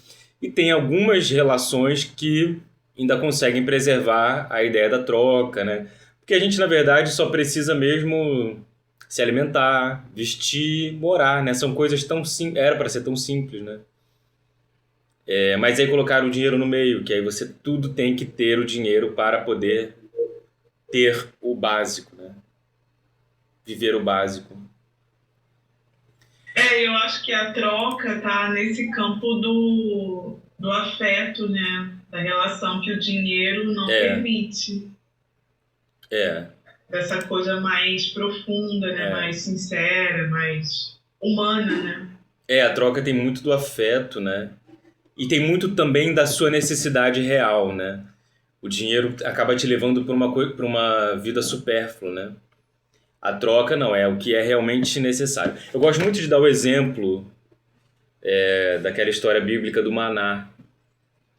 e tem algumas relações que ainda conseguem preservar a ideia da troca, né? Porque a gente, na verdade, só precisa mesmo se alimentar, vestir, morar, né? São coisas tão simples, era para ser tão simples, né? Mas aí colocaram o dinheiro no meio, que aí você tudo tem que ter o dinheiro para poder ter o básico, né? Viver o básico. Eu acho que a troca tá nesse campo do afeto, né? Da relação que o dinheiro não permite. Dessa coisa mais profunda, né? Mais sincera, mais humana, né? A troca tem muito do afeto, né? E tem muito também da sua necessidade real, né? O dinheiro acaba te levando para uma vida supérflua, né? A troca não, é o que é realmente necessário. Eu gosto muito de dar o exemplo daquela história bíblica do maná.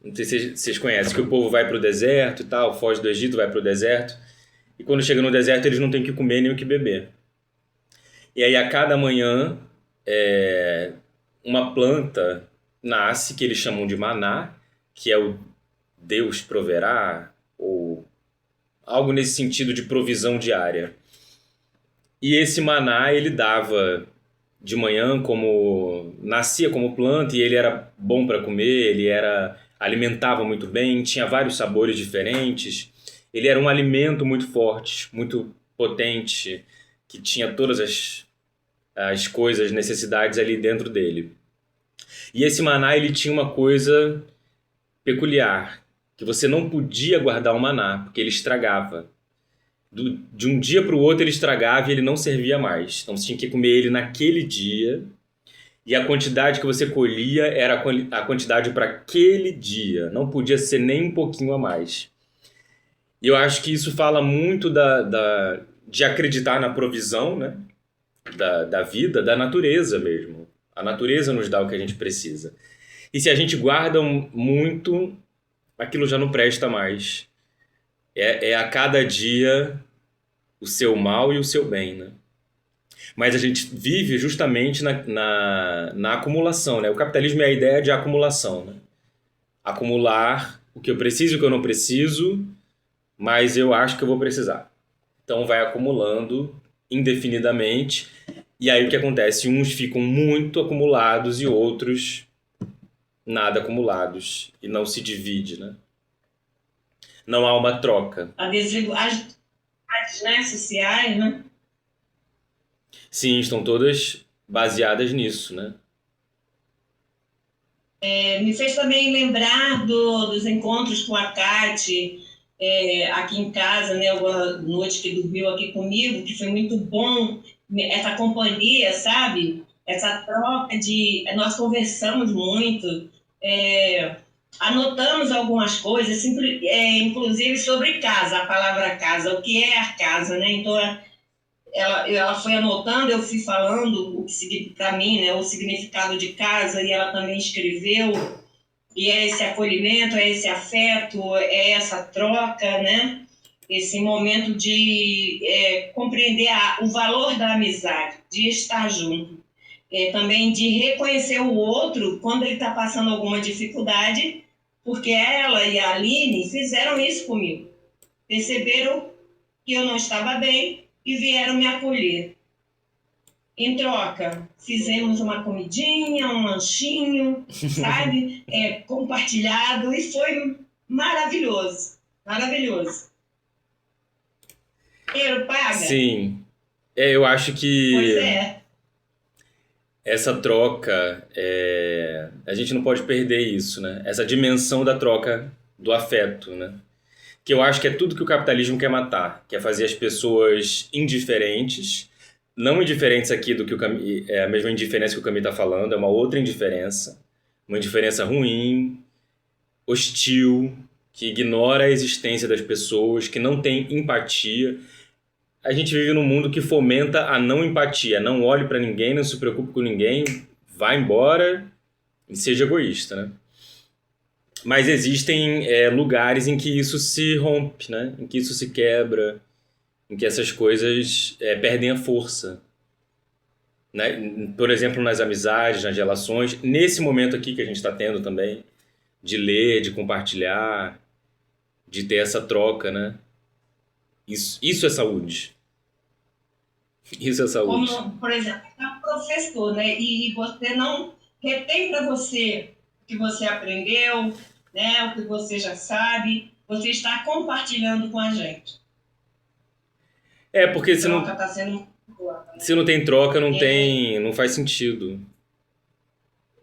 Não sei se vocês conhecem, que o povo vai para o deserto e tal, foge do Egito, vai para o deserto. E quando chega no deserto, eles não têm o que comer nem o que beber. E aí, a cada manhã, uma planta nasce, que eles chamam de maná, que é o Deus proverá, ou algo nesse sentido de provisão diária. E esse maná ele dava de manhã, nascia como planta, e ele era bom para comer, alimentava muito bem, tinha vários sabores diferentes. Ele era um alimento muito forte, muito potente, que tinha todas as coisas, necessidades ali dentro dele. E esse maná ele tinha uma coisa peculiar, que você não podia guardar o maná, porque ele estragava. De um dia para o outro ele estragava e ele não servia mais. Então você tinha que comer ele naquele dia, e a quantidade que você colhia era a quantidade para aquele dia. Não podia ser nem um pouquinho a mais. E eu acho que isso fala muito de acreditar na provisão, né? Da vida, da natureza mesmo. A natureza nos dá o que a gente precisa. E se a gente guarda muito, aquilo já não presta mais. A cada dia o seu mal e o seu bem, né? Mas a gente vive justamente na acumulação, né? O capitalismo é a ideia de acumulação, né? Acumular o que eu preciso e o que eu não preciso, mas eu acho que eu vou precisar. Então vai acumulando indefinidamente. E aí o que acontece? Uns ficam muito acumulados e outros nada acumulados. E não se divide, né? Não há uma troca. A desigualdade, né, sociais, né? Sim, estão todas baseadas nisso, né? Me fez também lembrar dos encontros com a Kate, aqui em casa, né, uma noite que dormiu aqui comigo, que foi muito bom, essa companhia, sabe? Essa troca de... Nós conversamos muito, anotamos algumas coisas, inclusive sobre casa, a palavra casa, o que é a casa, né? Então, ela foi anotando, eu fui falando para mim, né, o significado de casa, e ela também escreveu, e é esse acolhimento, é esse afeto, é essa troca, né? Esse momento de compreender o valor da amizade, de estar junto, também de reconhecer o outro quando ele está passando alguma dificuldade, porque ela e a Aline fizeram isso comigo, perceberam que eu não estava bem, e vieram me acolher. Em troca, fizemos uma comidinha, um lanchinho, sabe? Compartilhado, e foi maravilhoso. Maravilhoso. Dinheiro paga? Sim. Eu acho que Pois é. essa troca, a gente não pode perder isso, né? Essa dimensão da troca do afeto, né? Que eu acho que é tudo que o capitalismo quer matar, quer fazer as pessoas indiferentes, não indiferentes aqui do que a mesma indiferença que o Camus está falando, é uma outra indiferença, uma indiferença ruim, hostil, que ignora a existência das pessoas, que não tem empatia. A gente vive num mundo que fomenta a não empatia, não olhe para ninguém, não se preocupe com ninguém, vá embora e seja egoísta, né? Mas existem lugares em que isso se rompe, né? Em que isso se quebra, em que essas coisas perdem a força. Né? Por exemplo, nas amizades, nas relações, nesse momento aqui que a gente está tendo também, de ler, de compartilhar, de ter essa troca, né? Isso é saúde. Isso é saúde. Como, por exemplo, é um professor, né? E você não retém para você o que você aprendeu, né? O que você já sabe, você está compartilhando com a gente. Porque a troca está sendo muito boa, né? Se não tem troca, não faz sentido.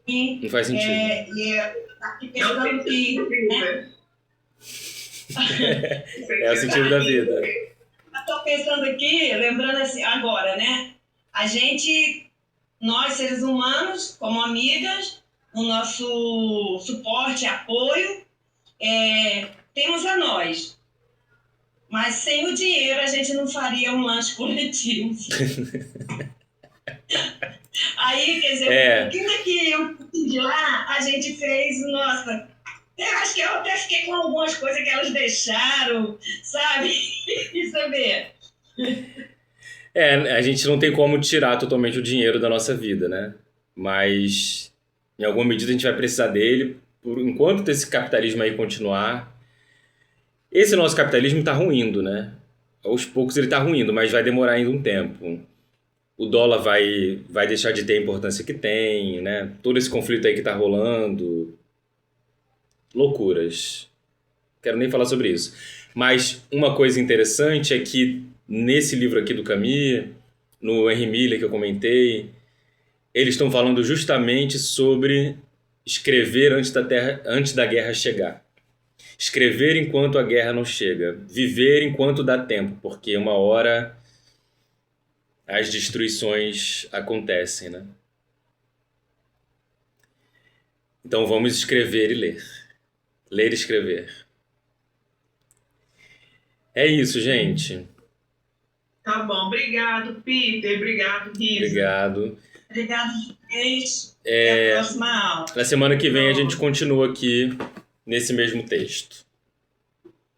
Não faz sentido. Aqui pensando que... Né? É o sentido da vida. Estou pensando aqui, lembrando assim, agora, né? A gente, nós seres humanos, como amigas, o nosso suporte, apoio, temos a nós. Mas sem o dinheiro a gente não faria um lanche coletivo. Aí, quer dizer, um pouquinho daqui, um pouquinho de lá, a gente fez, nossa... Eu acho que eu até fiquei com algumas coisas que elas deixaram, sabe? E saber. A gente não tem como tirar totalmente o dinheiro da nossa vida, né? Mas, em alguma medida, a gente vai precisar dele. Enquanto esse capitalismo aí continuar... Esse nosso capitalismo está ruindo, né? Aos poucos ele está ruindo, mas vai demorar ainda um tempo. O dólar vai deixar de ter a importância que tem, né? Todo esse conflito aí que está rolando... Loucuras. Quero nem falar sobre isso. Mas uma coisa interessante é que nesse livro aqui do Camus, no Henry Miller que eu comentei, eles estão falando justamente sobre escrever antes da guerra chegar. Escrever enquanto a guerra não chega. Viver enquanto dá tempo, porque uma hora as destruições acontecem, né? Então vamos escrever e ler. Ler e escrever. É isso, gente. Tá bom. Obrigado, Peter. Obrigado, Risa. Obrigado. Obrigado, gente. Até a próxima aula. Na semana que vem a gente continua aqui nesse mesmo texto.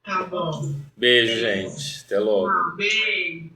Tá bom. Beijo, gente. Até logo. Beijo.